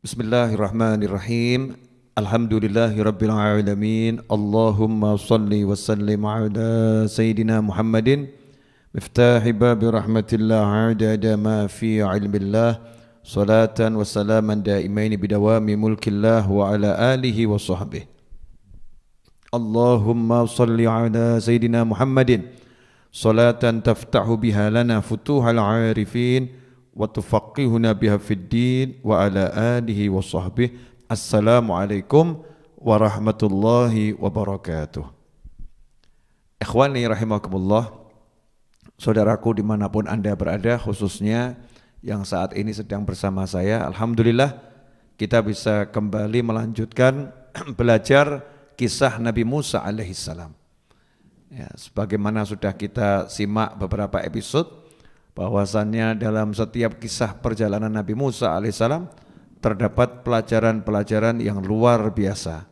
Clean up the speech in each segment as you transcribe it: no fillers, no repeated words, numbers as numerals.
Bismillahirrahmanirrahim. Alhamdulillahirabbil alamin. Allahumma shalli wa sallim ala sayyidina Muhammadin miftahi babi rahmatillah adada ma fi ilmillah salatan wa salaman daimaini bidawami mulkillah wa ala alihi wa sahbihi. Allahumma shalli ala sayyidina Muhammadin salatan taftahu biha lana futuhal arifin wa tufaqihuna biha fid din wa ala alihi wa sahbihi. Assalamualaikum warahmatullahi wabarakatuh. Ikhwani rahimakumullah, saudaraku dimanapun Anda berada, khususnya yang saat ini sedang bersama saya, alhamdulillah kita bisa kembali melanjutkan belajar kisah Nabi Musa alaihissalam. Ya, sebagaimana sudah kita simak beberapa episode, bahwasannya dalam setiap kisah perjalanan Nabi Musa alaihissalam terdapat pelajaran-pelajaran yang luar biasa,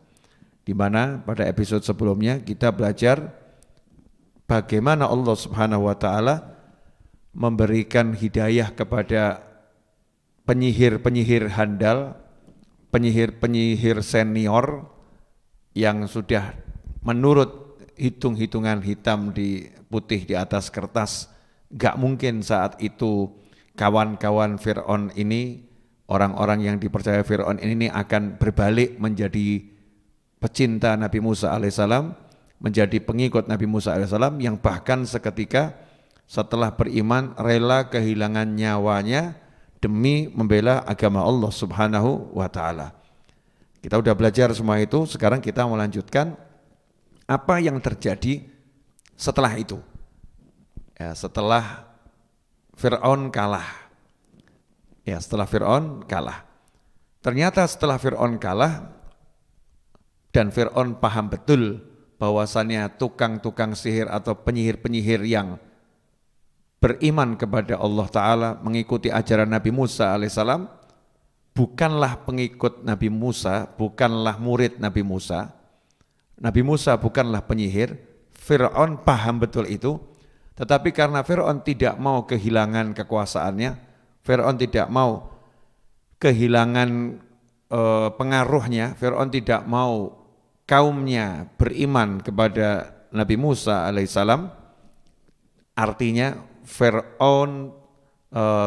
di mana pada episode sebelumnya kita belajar bagaimana Allah Subhanahu wa taala memberikan hidayah kepada penyihir-penyihir handal, penyihir-penyihir senior yang sudah menurut hitung-hitungan hitam di putih di atas kertas, gak mungkin saat itu kawan-kawan Fir'aun ini, orang-orang yang dipercaya Fir'aun ini akan berbalik menjadi pecinta Nabi Musa alaihissalam, menjadi pengikut Nabi Musa alaihissalam, yang bahkan seketika setelah beriman rela kehilangan nyawanya demi membela agama Allah Subhanahu wa ta'ala. Kita udah belajar semua itu, sekarang kita melanjutkan apa yang terjadi setelah itu. Ya, setelah Fir'aun kalah. Ya, setelah Fir'aun kalah. Ternyata setelah Fir'aun kalah dan Fir'aun paham betul bahwasannya tukang-tukang sihir atau penyihir-penyihir yang beriman kepada Allah Ta'ala, mengikuti ajaran Nabi Musa alaihissalam, bukanlah pengikut Nabi Musa, bukanlah murid Nabi Musa. Nabi Musa bukanlah penyihir. Fir'aun paham betul itu. Tetapi karena Fir'aun tidak mau kehilangan kekuasaannya, Fir'aun tidak mau kehilangan pengaruhnya, Fir'aun tidak mau kaumnya beriman kepada Nabi Musa alaihissalam. Artinya Fir'aun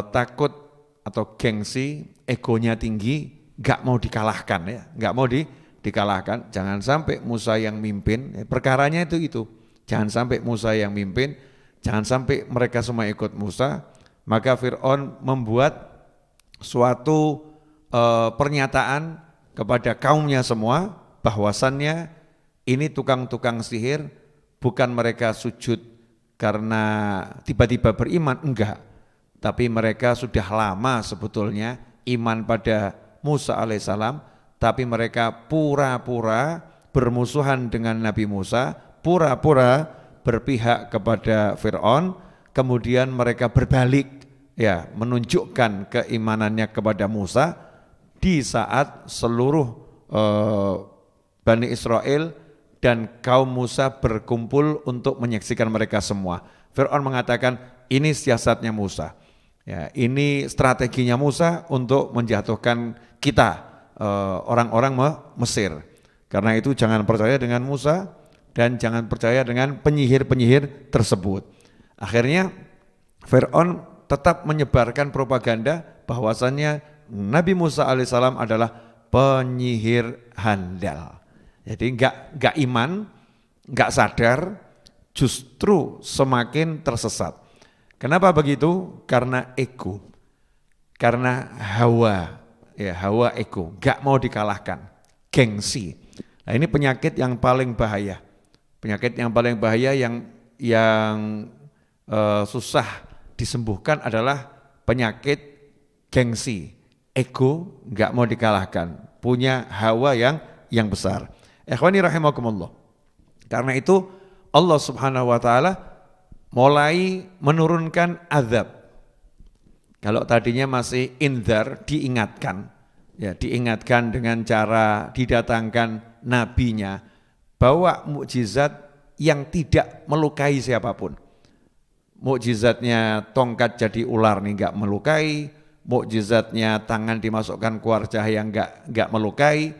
takut atau gengsi, egonya tinggi, gak mau dikalahkan, ya, gak mau dikalahkan. Jangan sampai Musa yang mimpin, perkaranya itu. Jangan sampai Musa yang mimpin, jangan sampai mereka semua ikut Musa. Maka Fir'aun membuat suatu pernyataan kepada kaumnya semua, bahwasannya ini tukang-tukang sihir, bukan mereka sujud karena tiba-tiba beriman, enggak. Tapi mereka sudah lama sebetulnya iman pada Musa alaihissalam, tapi mereka pura-pura bermusuhan dengan Nabi Musa, pura-pura berpihak kepada Fir'aun, kemudian mereka berbalik, ya, menunjukkan keimanannya kepada Musa di saat seluruh Bani Israel dan kaum Musa berkumpul untuk menyaksikan mereka semua. Fir'aun mengatakan, ini siasatnya Musa, ya, ini strateginya Musa untuk menjatuhkan kita, orang-orang Mesir. Karena itu jangan percaya dengan Musa dan jangan percaya dengan penyihir-penyihir tersebut. Akhirnya Fir'aun tetap menyebarkan propaganda bahwasannya Nabi Musa alaihissalam adalah penyihir handal. Jadi enggak iman, enggak sadar, justru semakin tersesat. Kenapa begitu? Karena ego, karena hawa, ya, hawa ego, enggak mau dikalahkan, gengsi. Nah, ini penyakit yang paling bahaya. Penyakit yang paling bahaya yang susah disembuhkan adalah penyakit gengsi, ego, enggak mau dikalahkan, punya hawa yang besar. Ikhwani rahimakumullah. Karena itu Allah Subhanahu wa taala mulai menurunkan azab. Kalau tadinya masih indzar, diingatkan, ya, diingatkan dengan cara didatangkan nabinya, bawa mukjizat yang tidak melukai siapapun. Mukjizatnya tongkat jadi ular nih enggak melukai, mukjizatnya tangan dimasukkan keluar cahaya enggak melukai.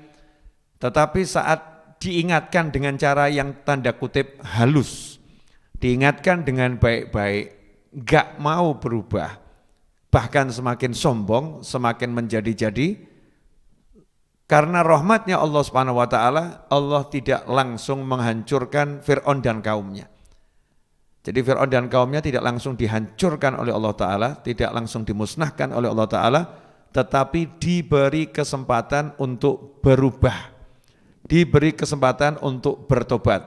Tetapi saat diingatkan dengan cara yang tanda kutip halus, diingatkan dengan baik-baik, enggak mau berubah, bahkan semakin sombong, semakin menjadi-jadi. Karena rahmatnya Allah Subhanahu wa taala, Allah tidak langsung menghancurkan Fir'aun dan kaumnya. Jadi Fir'aun dan kaumnya tidak langsung dihancurkan oleh Allah taala, tidak langsung dimusnahkan oleh Allah taala, tetapi diberi kesempatan untuk berubah. Diberi kesempatan untuk bertobat.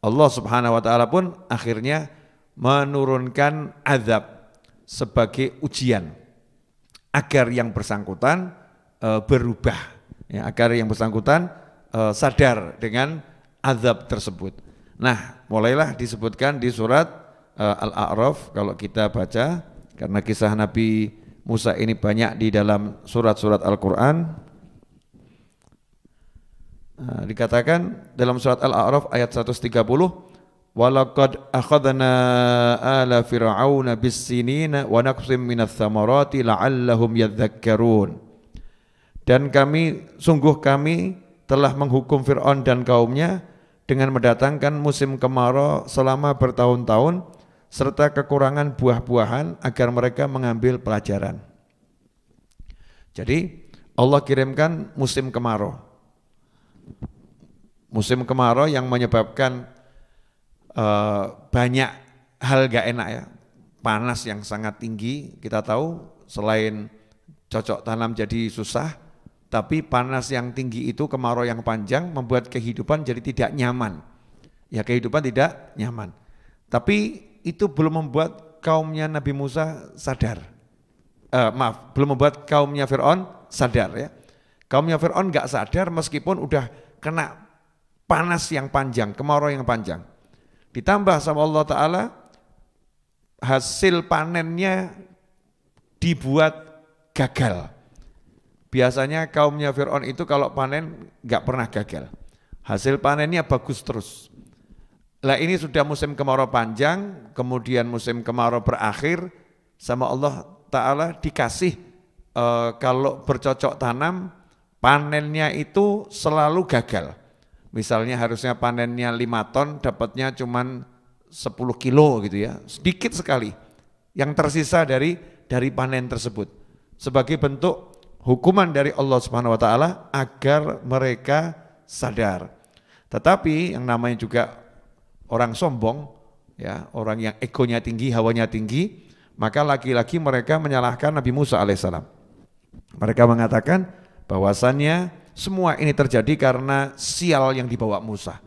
Allah Subhanahu wa taala pun akhirnya menurunkan azab sebagai ujian agar yang bersangkutan berubah. Ya, agar yang bersangkutan sadar dengan azab tersebut. Nah, mulailah disebutkan di surat Al-A'raf kalau kita baca, karena kisah Nabi Musa ini banyak di dalam surat-surat Al-Quran. Dikatakan dalam surat Al-A'raf ayat 130, walaqad akhadna ala fir'auna bis-sinina wa naqsim minats tsamarati la'allahum yadhakkarun. Dan sungguh kami telah menghukum Fir'aun dan kaumnya dengan mendatangkan musim kemarau selama bertahun-tahun serta kekurangan buah-buahan agar mereka mengambil pelajaran. Jadi Allah kirimkan musim kemarau. Musim kemarau yang menyebabkan banyak hal gak enak ya. Panas yang sangat tinggi, kita tahu selain cocok tanam jadi susah, tapi panas yang tinggi itu, kemarau yang panjang membuat kehidupan jadi tidak nyaman. Ya, kehidupan tidak nyaman. Tapi itu belum membuat kaumnya Nabi Musa sadar. Belum membuat kaumnya Fir'aun sadar ya. Kaumnya Fir'aun enggak sadar meskipun udah kena panas yang panjang, kemarau yang panjang. Ditambah sama Allah Ta'ala, hasil panennya dibuat gagal. Biasanya kaumnya Fir'aun itu kalau panen nggak pernah gagal. Hasil panennya bagus terus. Lah ini sudah musim kemarau panjang, kemudian musim kemarau berakhir, sama Allah Ta'ala dikasih kalau bercocok tanam, panennya itu selalu gagal. Misalnya harusnya panennya 5 ton, dapatnya cuma 10 kilo gitu ya, sedikit sekali yang tersisa dari panen tersebut. Sebagai bentuk hukuman dari Allah Subhanahu wa taala agar mereka sadar. Tetapi yang namanya juga orang sombong ya, orang yang egonya tinggi, hawanya tinggi, maka lagi-lagi mereka menyalahkan Nabi Musa alaihissalam. Mereka mengatakan bahwasannya semua ini terjadi karena sial yang dibawa Musa.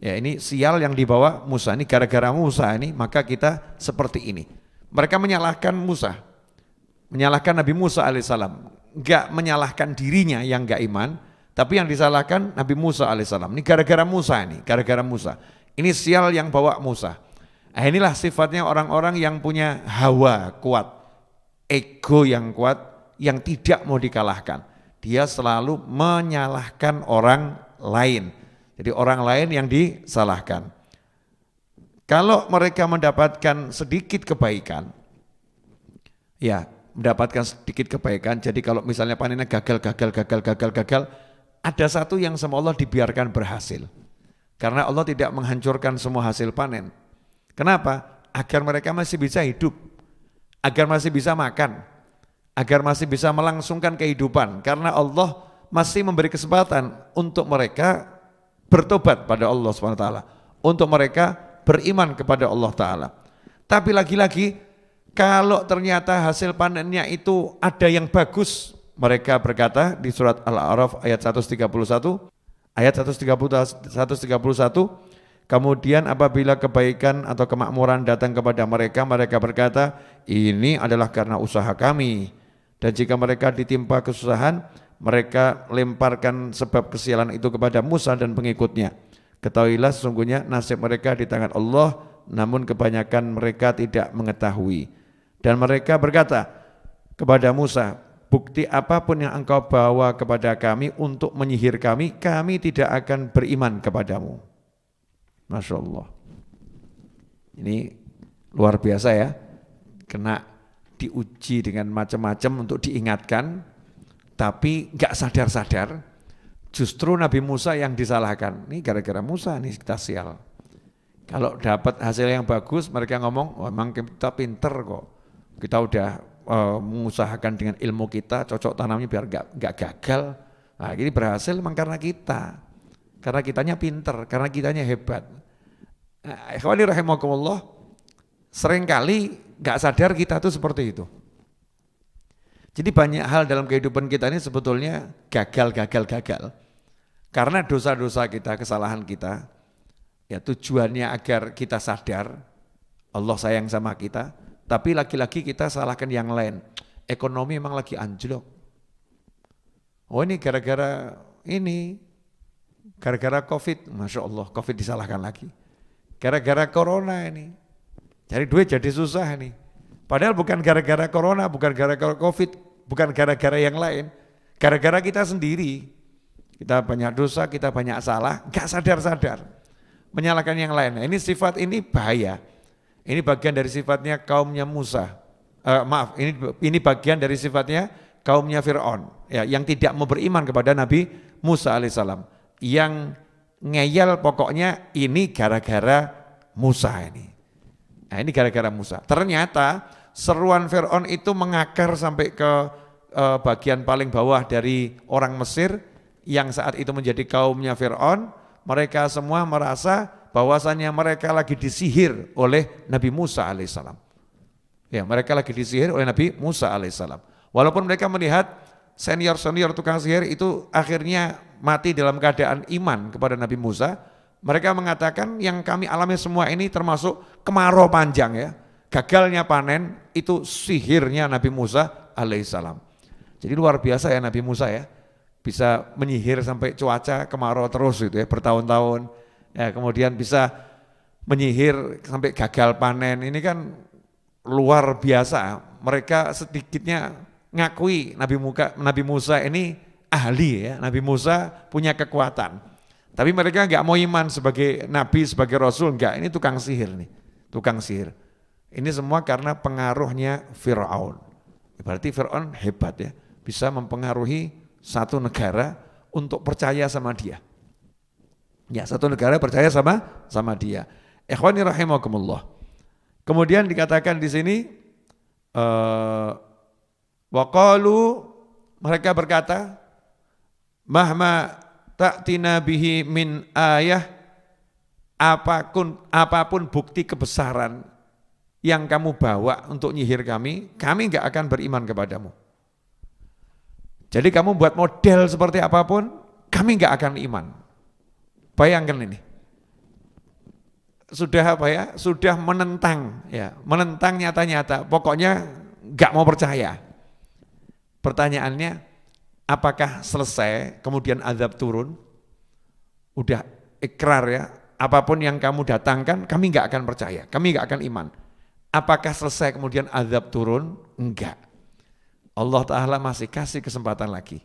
Ya, ini sial yang dibawa Musa, ini gara-gara Musa ini maka kita seperti ini. Mereka menyalahkan Musa, menyalahkan Nabi Musa alaihissalam, enggak menyalahkan dirinya yang enggak iman, tapi yang disalahkan Nabi Musa alaihissalam. Ini gara-gara Musa ini, gara-gara Musa. Ini sial yang bawa Musa. Nah, inilah sifatnya orang-orang yang punya hawa kuat, ego yang kuat, yang tidak mau dikalahkan. Dia selalu menyalahkan orang lain. Jadi orang lain yang disalahkan. Kalau mereka mendapatkan sedikit kebaikan, ya mendapatkan sedikit kebaikan. Jadi kalau misalnya panennya gagal, ada satu yang sama Allah dibiarkan berhasil. Karena Allah tidak menghancurkan semua hasil panen. Kenapa? Agar mereka masih bisa hidup, agar masih bisa makan, agar masih bisa melangsungkan kehidupan. Karena Allah masih memberi kesempatan untuk mereka bertobat pada Allah SWT, untuk mereka beriman kepada Allah Ta'ala. Tapi lagi-lagi, kalau ternyata hasil panennya itu ada yang bagus, mereka berkata di surat Al-A'raf ayat 131, kemudian apabila kebaikan atau kemakmuran datang kepada mereka, mereka berkata, ini adalah karena usaha kami. Dan jika mereka ditimpa kesusahan, mereka lemparkan sebab kesialan itu kepada Musa dan pengikutnya. Ketahuilah sesungguhnya nasib mereka di tangan Allah, namun kebanyakan mereka tidak mengetahui. Dan mereka berkata kepada Musa, bukti apapun yang engkau bawa kepada kami untuk menyihir kami, kami tidak akan beriman kepadamu. Masya Allah. Ini luar biasa ya, kena diuji dengan macam-macam untuk diingatkan, tapi nggak sadar-sadar, justru Nabi Musa yang disalahkan. Ini gara-gara Musa nih kita sial. Kalau dapat hasil yang bagus, mereka ngomong, oh, memang kita pinter kok. Kita udah mengusahakan dengan ilmu kita, cocok tanamnya biar nggak gagal. Nah, ini berhasil memang karena kita. Karena kitanya pinter, karena kitanya hebat. Nah, ikhwani rahimakumullah, seringkali nggak sadar kita tuh seperti itu. Jadi banyak hal dalam kehidupan kita ini sebetulnya gagal. Karena dosa-dosa kita, kesalahan kita, ya tujuannya agar kita sadar Allah sayang sama kita, tapi lagi-lagi kita salahkan yang lain. Ekonomi memang lagi anjlok. Oh ini gara-gara COVID, Masya Allah, COVID disalahkan lagi. Gara-gara corona ini, cari duit jadi susah ini. Padahal bukan gara-gara corona, bukan gara-gara COVID, bukan gara-gara yang lain. Gara-gara kita sendiri. Kita banyak dosa, kita banyak salah, gak sadar-sadar. Menyalahkan yang lain. Nah, ini sifat ini bahaya. Ini bagian dari sifatnya kaumnya Musa. Ini bagian dari sifatnya kaumnya Fir'aun. Ya, yang tidak mau beriman kepada Nabi Musa alaihissalam. Yang ngeyel pokoknya ini gara-gara Musa ini. Nah, ini gara-gara Musa. Ternyata seruan Fir'aun itu mengakar sampai ke bagian paling bawah dari orang Mesir yang saat itu menjadi kaumnya Fir'aun. Mereka semua merasa bahwasannya mereka lagi disihir oleh Nabi Musa alaihissalam. Ya, mereka lagi disihir oleh Nabi Musa alaihissalam. Walaupun mereka melihat senior-senior tukang sihir itu akhirnya mati dalam keadaan iman kepada Nabi Musa, mereka mengatakan yang kami alami semua ini termasuk kemarau panjang ya. Gagalnya panen itu sihirnya Nabi Musa alaihissalam. Jadi luar biasa ya Nabi Musa ya, bisa menyihir sampai cuaca kemarau terus gitu ya bertahun-tahun. Ya, kemudian bisa menyihir sampai gagal panen. Ini kan luar biasa. Mereka sedikitnya ngakui Nabi Musa ini ahli ya. Nabi Musa punya kekuatan. Tapi mereka enggak mau iman sebagai nabi, sebagai rasul, enggak. Ini tukang sihir nih. Tukang sihir. Ini semua karena pengaruhnya Fir'aun. Berarti Fir'aun hebat ya, bisa mempengaruhi satu negara untuk percaya sama dia. Ya, satu negara percaya sama dia. Ikhwani rahimakumullah. Kemudian dikatakan di sini waqalu, mereka berkata, mahma ta'tina bihi min ayah, apapun bukti kebesaran yang kamu bawa untuk nyihir kami enggak akan beriman kepadamu. Jadi kamu buat model seperti apapun, kami enggak akan iman. Bayangkan ini. Sudah apa ya? Sudah menentang ya, menentang nyata-nyata. Pokoknya enggak mau percaya. Pertanyaannya, apakah selesai kemudian azab turun? Udah ikrar ya, apapun yang kamu datangkan kami enggak akan percaya, kami enggak akan iman. Apakah selesai kemudian azab turun? Enggak. Allah Ta'ala masih kasih kesempatan lagi.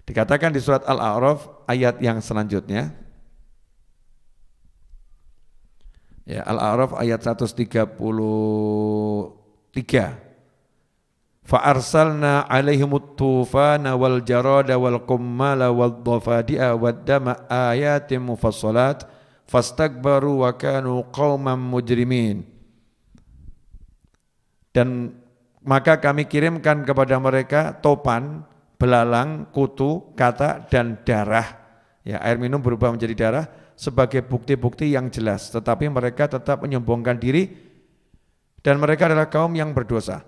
Dikatakan di surat Al-A'raf ayat yang selanjutnya. Ya, Al-A'raf ayat 133. Fa'arsalna alaihimut tufana wal jarada wal qummala wal dhafadi'a wad dama ayatin mufassalat fastakbaru wa kanu qauman mujrimin. Dan maka kami kirimkan kepada mereka topan, belalang, kutu, katak, dan darah. Ya, air minum berubah menjadi darah sebagai bukti-bukti yang jelas. Tetapi mereka tetap menyombongkan diri dan mereka adalah kaum yang berdosa.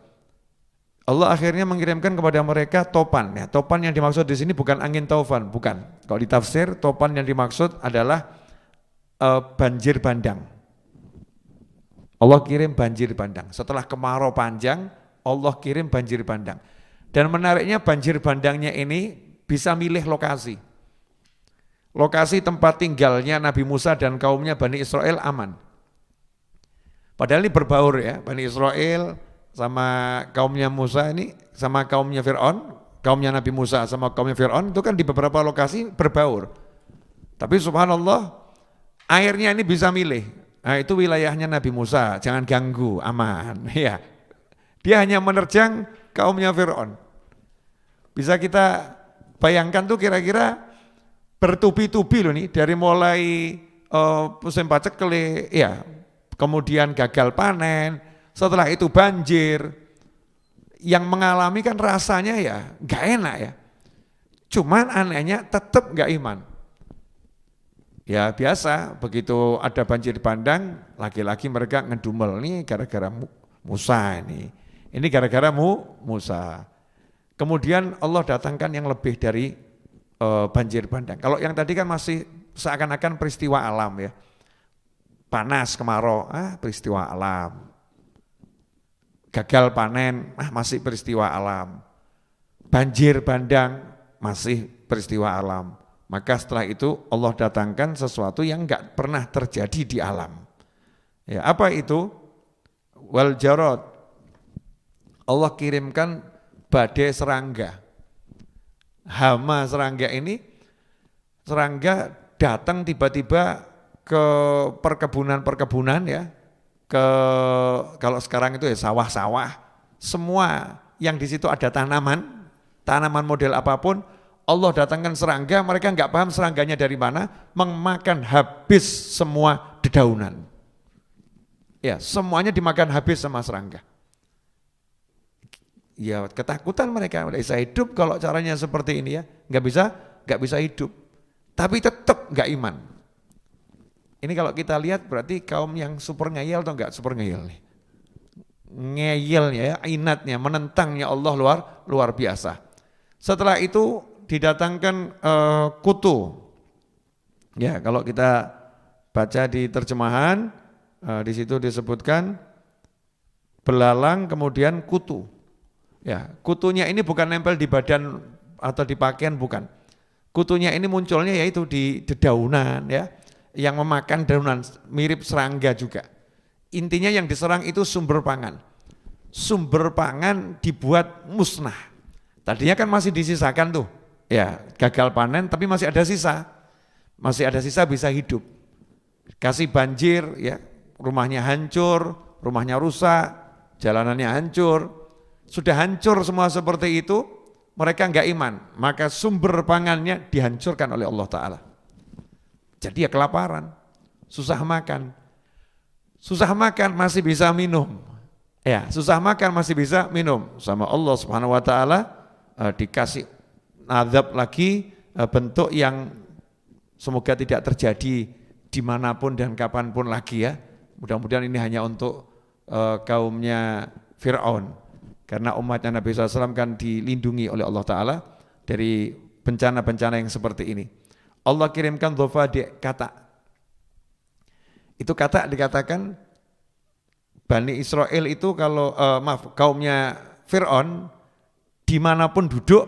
Allah akhirnya mengirimkan kepada mereka topan. Ya, topan yang dimaksud di sini bukan angin taufan, bukan. Kalau ditafsir, topan yang dimaksud adalah banjir bandang. Allah kirim banjir bandang. Setelah kemarau panjang, Allah kirim banjir bandang. Dan menariknya banjir bandangnya ini bisa milih lokasi. Lokasi tempat tinggalnya Nabi Musa dan kaumnya Bani Israel aman. Padahal ini berbaur ya, Bani Israel sama kaumnya Musa ini, sama kaumnya Fir'aun, kaumnya Nabi Musa sama kaumnya Fir'aun itu kan di beberapa lokasi berbaur. Tapi subhanallah, airnya ini bisa milih. Nah, itu wilayahnya Nabi Musa, jangan ganggu, aman. Ya, Dia hanya menerjang kaumnya Fir'aun. Bisa kita bayangkan tuh kira-kira bertubi-tubi loh nih, dari mulai musim paceklik, ya, kemudian gagal panen, setelah itu banjir. Yang mengalami kan rasanya ya nggak enak ya. Cuman anehnya tetap nggak iman. Ya biasa, begitu ada banjir bandang, lagi-lagi mereka ngedumel nih gara-gara Musa ini. Ini gara-gara Musa. Kemudian Allah datangkan yang lebih dari banjir bandang. Kalau yang tadi kan masih seakan-akan peristiwa alam ya. Panas, kemarau, peristiwa alam. Gagal panen, masih peristiwa alam. Banjir bandang, masih peristiwa alam. Maka setelah itu Allah datangkan sesuatu yang enggak pernah terjadi di alam. Ya, apa itu? Wal jarad. Allah kirimkan badai serangga. Hama serangga ini, serangga datang tiba-tiba ke perkebunan-perkebunan ya. Kalau sekarang itu ya sawah-sawah, semua yang di situ ada tanaman model apapun, Allah datangkan serangga, mereka nggak paham serangganya dari mana, memakan habis semua dedaunan. Ya, semuanya dimakan habis sama serangga. Ya, ketakutan mereka, nggak bisa hidup kalau caranya seperti ini ya, nggak bisa hidup. Tapi tetap nggak iman. Ini kalau kita lihat berarti kaum yang super ngeyel atau enggak super ngeyel nih. Ngeyelnya ya, inatnya, menentangnya Allah luar biasa. Setelah itu didatangkan kutu. Ya, kalau kita baca di terjemahan di situ disebutkan belalang kemudian kutu. Ya, kutunya ini bukan nempel di badan atau di pakaian, bukan. Kutunya ini munculnya yaitu di dedaunan ya. Yang memakan dedaunan, mirip serangga juga. Intinya yang diserang itu sumber pangan. Sumber pangan dibuat musnah. Tadinya kan masih disisakan tuh, ya gagal panen tapi masih ada sisa. Masih ada sisa bisa hidup. Kasih banjir, ya rumahnya hancur, rumahnya rusak, jalanannya hancur. Sudah hancur semua seperti itu, mereka enggak iman. Maka sumber pangannya dihancurkan oleh Allah Ta'ala. Jadi ya kelaparan, susah makan masih bisa minum, ya susah makan masih bisa minum, sama Allah Subhanahu Wa Taala dikasih azab lagi bentuk yang semoga tidak terjadi dimanapun dan kapanpun lagi ya. Mudah-mudahan ini hanya untuk kaumnya Fir'aun, karena umatnya Nabi SAW kan dilindungi oleh Allah Ta'ala dari bencana-bencana yang seperti ini. Allah kirimkan dhofadi, kata. Itu kata dikatakan Bani Israel itu kalau kaumnya Fir'aun dimanapun duduk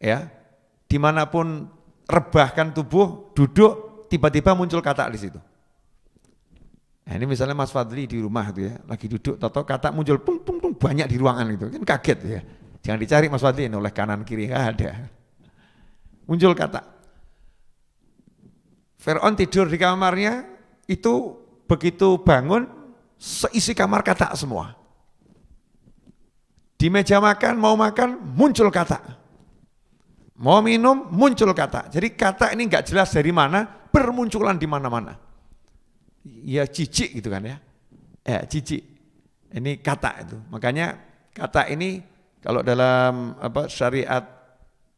ya, dimanapun rebahkan tubuh duduk tiba-tiba muncul kata di situ. Nah, ini misalnya Mas Fadli di rumah itu ya, lagi duduk tahu kata muncul pung pung pung banyak di ruangan itu kan kaget ya. Jangan dicari Mas Fadli ini oleh kanan kiri nggak ada. Muncul kata. Fir'aun tidur di kamarnya, itu begitu bangun, seisi kamar kata semua. Di meja makan, mau makan, muncul kata. Mau minum, muncul kata. Jadi kata ini enggak jelas dari mana, bermunculan di mana-mana. Ya jijik gitu kan ya. Ya jijik. Ini kata itu. Makanya kata ini kalau dalam syariat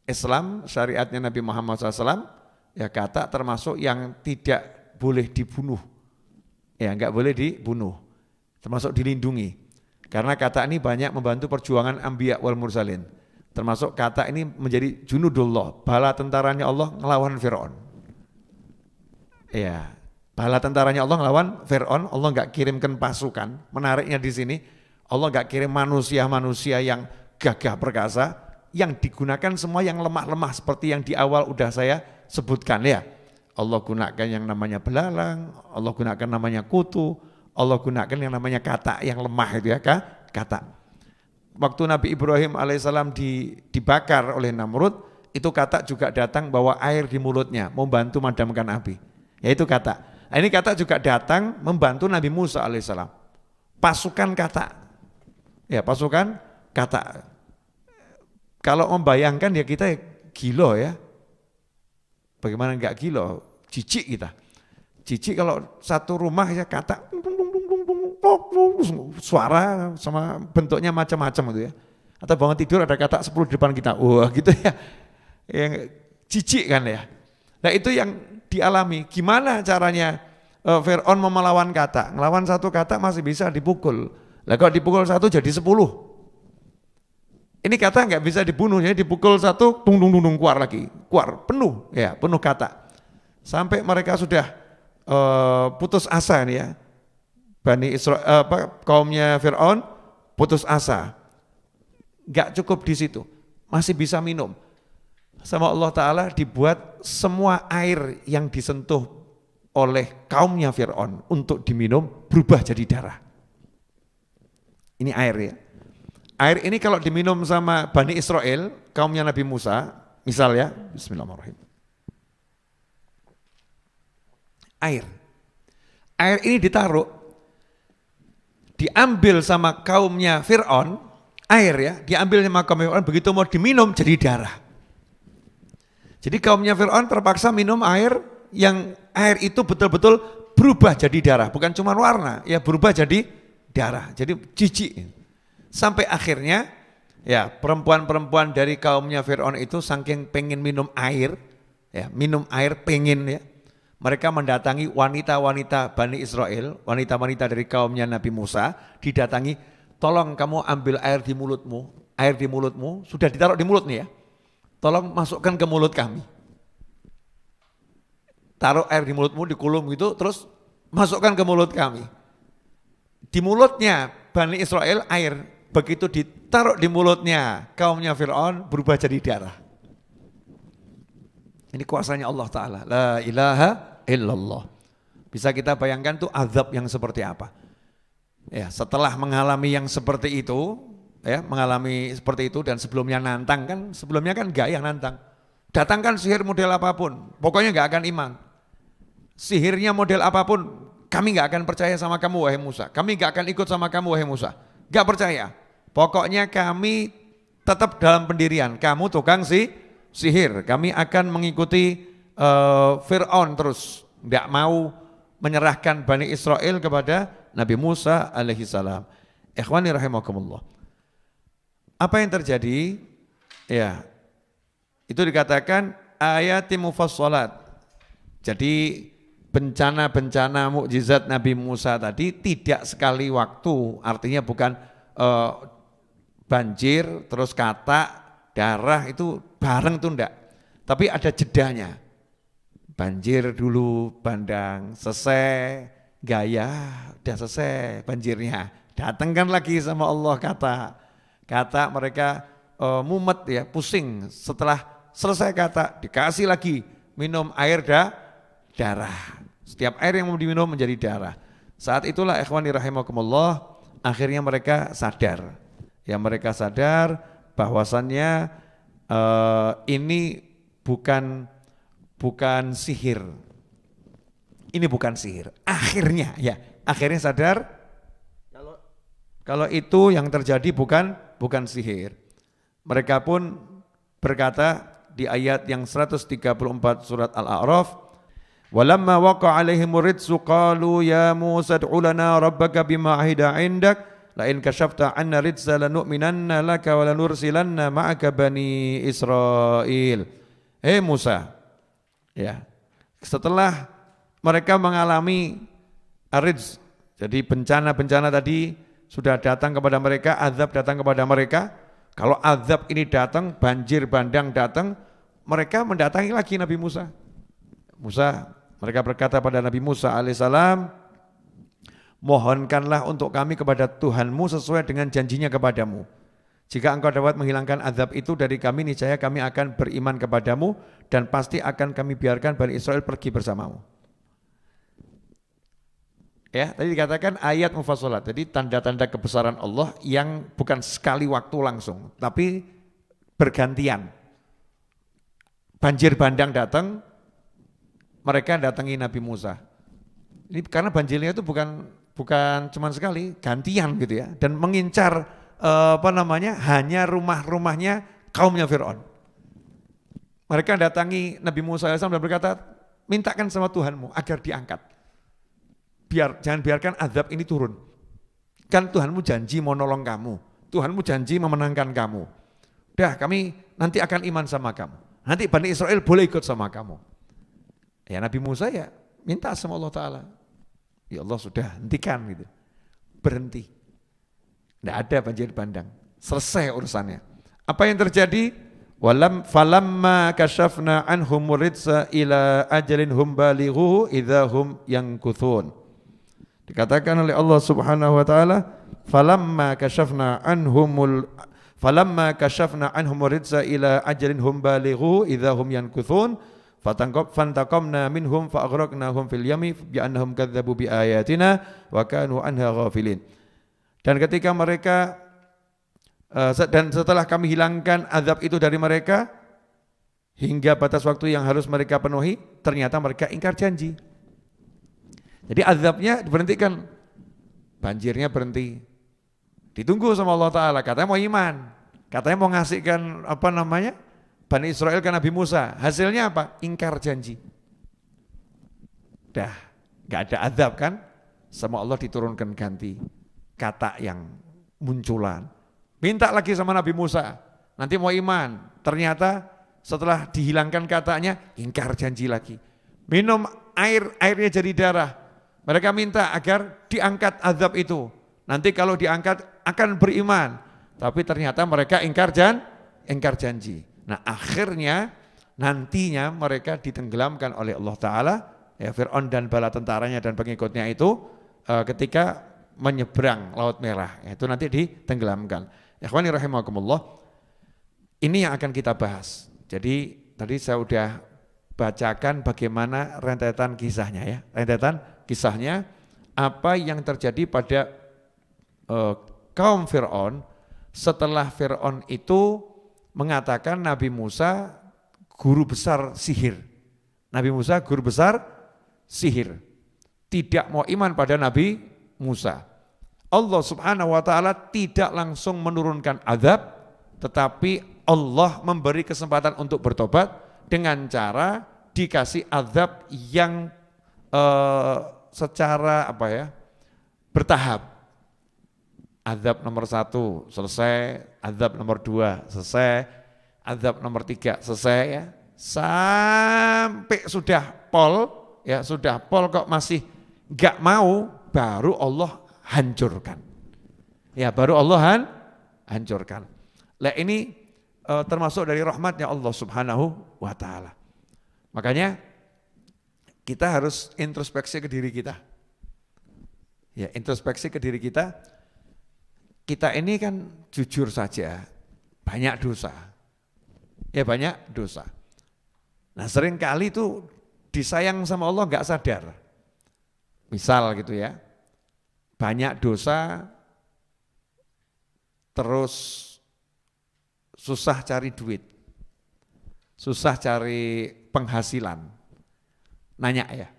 Islam, syariatnya Nabi Muhammad SAW, ya kata termasuk yang tidak boleh dibunuh, ya enggak boleh dibunuh, termasuk dilindungi. Karena kata ini banyak membantu perjuangan Anbiya wal Mursalin. Termasuk kata ini menjadi junudullah, bala tentaranya Allah ngelawan Fir'aun. Ya, bala tentaranya Allah ngelawan Fir'aun, Allah enggak kirimkan pasukan. Menariknya di sini, Allah enggak kirim manusia-manusia yang gagah perkasa, yang digunakan semua yang lemah-lemah seperti yang di awal udah saya sebutkan ya. Allah gunakan yang namanya belalang, Allah gunakan namanya kutu, Allah gunakan yang namanya kata yang lemah itu ya, kata. Waktu Nabi Ibrahim alaihissalam dibakar oleh Namrud, itu kata juga datang bawa air di mulutnya, membantu memadamkan api. Yaitu kata. Nah, ini kata juga datang membantu Nabi Musa alaihissalam. Pasukan kata. Ya, pasukan kata. Kalau membayangkan ya kita gila ya. Bagaimana enggak gila? Jijik kita. Jijik kalau satu rumah ya kata suara sama bentuknya macam-macam gitu ya. Atau bangun tidur ada kata 10 di depan kita. Wah, gitu ya. Yang jijik kan ya. Nah, itu yang dialami. Gimana caranya Fir'aun mau melawan kata? Ngelawan satu kata masih bisa dipukul. Lah kalau dipukul satu jadi 10. Ini kata nggak bisa dibunuh, ya dipukul satu, dung dung dung dung, keluar lagi, keluar penuh, ya penuh kata. Sampai mereka sudah putus asa nih ya, Bani Israel, kaumnya Fir'aun putus asa, nggak cukup di situ, masih bisa minum. Sama Allah Ta'ala dibuat semua air yang disentuh oleh kaumnya Fir'aun untuk diminum berubah jadi darah. Ini air ya. Air ini kalau diminum sama Bani Israel, kaumnya Nabi Musa, misal ya, bismillahirrahmanirrahim. Air ini ditaruh, diambil sama kaumnya Fir'aun, air ya, diambil sama kaumnya Fir'aun, begitu mau diminum jadi darah. Jadi kaumnya Fir'aun terpaksa minum air yang air itu betul-betul berubah jadi darah, bukan cuma warna, ya berubah jadi darah, jadi jijik. Sampai akhirnya ya perempuan-perempuan dari kaumnya Fir'aun itu saking pengen minum air, ya minum air pengen ya, mereka mendatangi wanita-wanita Bani Israel, wanita-wanita dari kaumnya Nabi Musa, didatangi, tolong kamu ambil air di mulutmu sudah ditaruh di mulut nih ya, tolong masukkan ke mulut kami. Taruh air di mulutmu, dikulum gitu, terus masukkan ke mulut kami. Di mulutnya Bani Israel air, begitu ditaruh di mulutnya kaumnya Fir'aun berubah jadi darah. Ini kuasanya Allah Ta'ala. La ilaha illallah. Bisa kita bayangkan tuh azab yang seperti apa. Ya, setelah mengalami yang seperti itu, ya, mengalami seperti itu dan sebelumnya nantang kan, sebelumnya kan enggak yang nantang. Datangkan sihir model apapun, pokoknya enggak akan iman. Sihirnya model apapun, kami enggak akan percaya sama kamu wahai Musa. Kami enggak akan ikut sama kamu wahai Musa. Enggak percaya. Pokoknya kami tetap dalam pendirian. Kamu tukang sihir. Kami akan mengikuti Fir'aun terus. Enggak mau menyerahkan Bani Israel kepada Nabi Musa alaihi salam. Ikhwani rahimakumullah. Apa yang terjadi? Ya, itu dikatakan ayati mufassalat. Jadi bencana-bencana mukjizat Nabi Musa tadi tidak sekali waktu, artinya bukan banjir, terus kata, darah itu bareng tuh enggak. Tapi ada jedanya. Banjir dulu, bandang, selesai, gaya, udah selesai banjirnya. Datangkan lagi sama Allah kata mereka mumet ya, pusing. Setelah selesai kata, dikasih lagi minum air darah. Setiap air yang mau diminum menjadi darah. Saat itulah ikhwani rahimakumullah, akhirnya mereka sadar. Ya, mereka sadar bahwasannya ini bukan sihir. Ini bukan sihir. Akhirnya sadar kalau itu yang terjadi bukan sihir. Mereka pun berkata di ayat yang 134 surat Al-A'raf, walamma waqa alaihimur ridsu qalu ya Musa ad'u lana rabbaka bima ahida 'indak la in kashafta 'anna ridza lanu'minanna laka wa lanursilanna ma'aka bani Israil. Musa, ya, setelah mereka mengalami ridz, jadi bencana-bencana tadi sudah datang kepada mereka, azab datang kepada mereka. Kalau azab ini datang, banjir bandang datang, mereka mendatangi lagi Nabi Musa. Mereka berkata pada Nabi Musa alaihissalam, mohonkanlah untuk kami kepada Tuhanmu sesuai dengan janjinya kepadamu. Jika engkau dapat menghilangkan azab itu dari kami, niscaya kami akan beriman kepadamu dan pasti akan kami biarkan Bani Israel pergi bersamamu. Ya, tadi dikatakan ayat mufassalat. Jadi tanda-tanda kebesaran Allah yang bukan sekali waktu langsung, tapi bergantian. Banjir bandang datang, mereka datangi Nabi Musa. Ini karena banjirnya itu bukan cuma sekali, gantian gitu ya, dan mengincar hanya rumah-rumahnya kaumnya Fir'aun. Mereka datangi Nabi Musa AS dan berkata, mintakan sama Tuhanmu agar diangkat. Jangan biarkan azab ini turun. Kan Tuhanmu janji mau nolong kamu. Tuhanmu janji memenangkan kamu. Dah kami nanti akan iman sama kamu. Nanti Bani Israel boleh ikut sama kamu. Ya Nabi Musa ya minta sama Allah Ta'ala. Ya Allah sudah hentikan gitu. Berhenti. Tidak ada banjir bandang. Selesai urusannya. Apa yang terjadi? Falamma kashafna anhum ridsa ila ajalin hum balighuhu idza hum yankuthun. Dikatakan oleh Allah Subhanahu wa taala, falamma kashafna anhum ridsa ila ajalin hum balighuhu idza hum yankuthun fantaqamna minhum fa aghraqnahum fil yami bi annahum kadzdzabu bi ayatina wa kanu anha ghafilin. Dan ketika mereka dan setelah kami hilangkan azab itu dari mereka hingga batas waktu yang harus mereka penuhi, ternyata mereka ingkar janji. Jadi azabnya diberhentikan, banjirnya berhenti. Ditunggu sama Allah Ta'ala, katanya mau iman, katanya mau ngasihkan Bani Israel ke Nabi Musa. Hasilnya apa? Ingkar janji. Dah, gak ada azab kan? Sama Allah diturunkan ganti kata yang munculan. Minta lagi sama Nabi Musa, nanti mau iman. Ternyata setelah dihilangkan katanya, ingkar janji lagi. Minum airnya jadi darah. Mereka minta agar diangkat azab itu. Nanti kalau diangkat akan beriman. Tapi ternyata mereka ingkar janji. Nah akhirnya nantinya mereka ditenggelamkan oleh Allah Ta'ala. Ya, Fir'aun dan bala tentaranya dan pengikutnya itu ketika menyeberang Laut Merah. Itu nanti ditenggelamkan. Ikhwani rahimakumullah, ini yang akan kita bahas. Jadi tadi saya sudah bacakan bagaimana rentetan kisahnya ya. Rentetan kisahnya apa yang terjadi pada kaum Fir'aun setelah Fir'aun itu mengatakan Nabi Musa guru besar sihir. Nabi Musa guru besar sihir. Tidak mau iman pada Nabi Musa. Allah Subhanahu wa taala tidak langsung menurunkan azab, tetapi Allah memberi kesempatan untuk bertobat dengan cara dikasih azab yang secara bertahap. Azab nomor 1 selesai, azab nomor 2 selesai, azab nomor 3 selesai ya. Sampai sudah pol kok masih enggak mau, baru Allah hancurkan. Ya, baru Allah hancurkan. Lah ini termasuk dari rahmatnya Allah Subhanahu wa taala. Makanya kita harus introspeksi ke diri kita. Ya, introspeksi ke diri kita. Kita ini kan jujur saja banyak dosa. Ya, banyak dosa. Nah, sering kali itu disayang sama Allah enggak sadar. Misal gitu ya. Banyak dosa, terus susah cari duit, susah cari penghasilan. Nanya ya,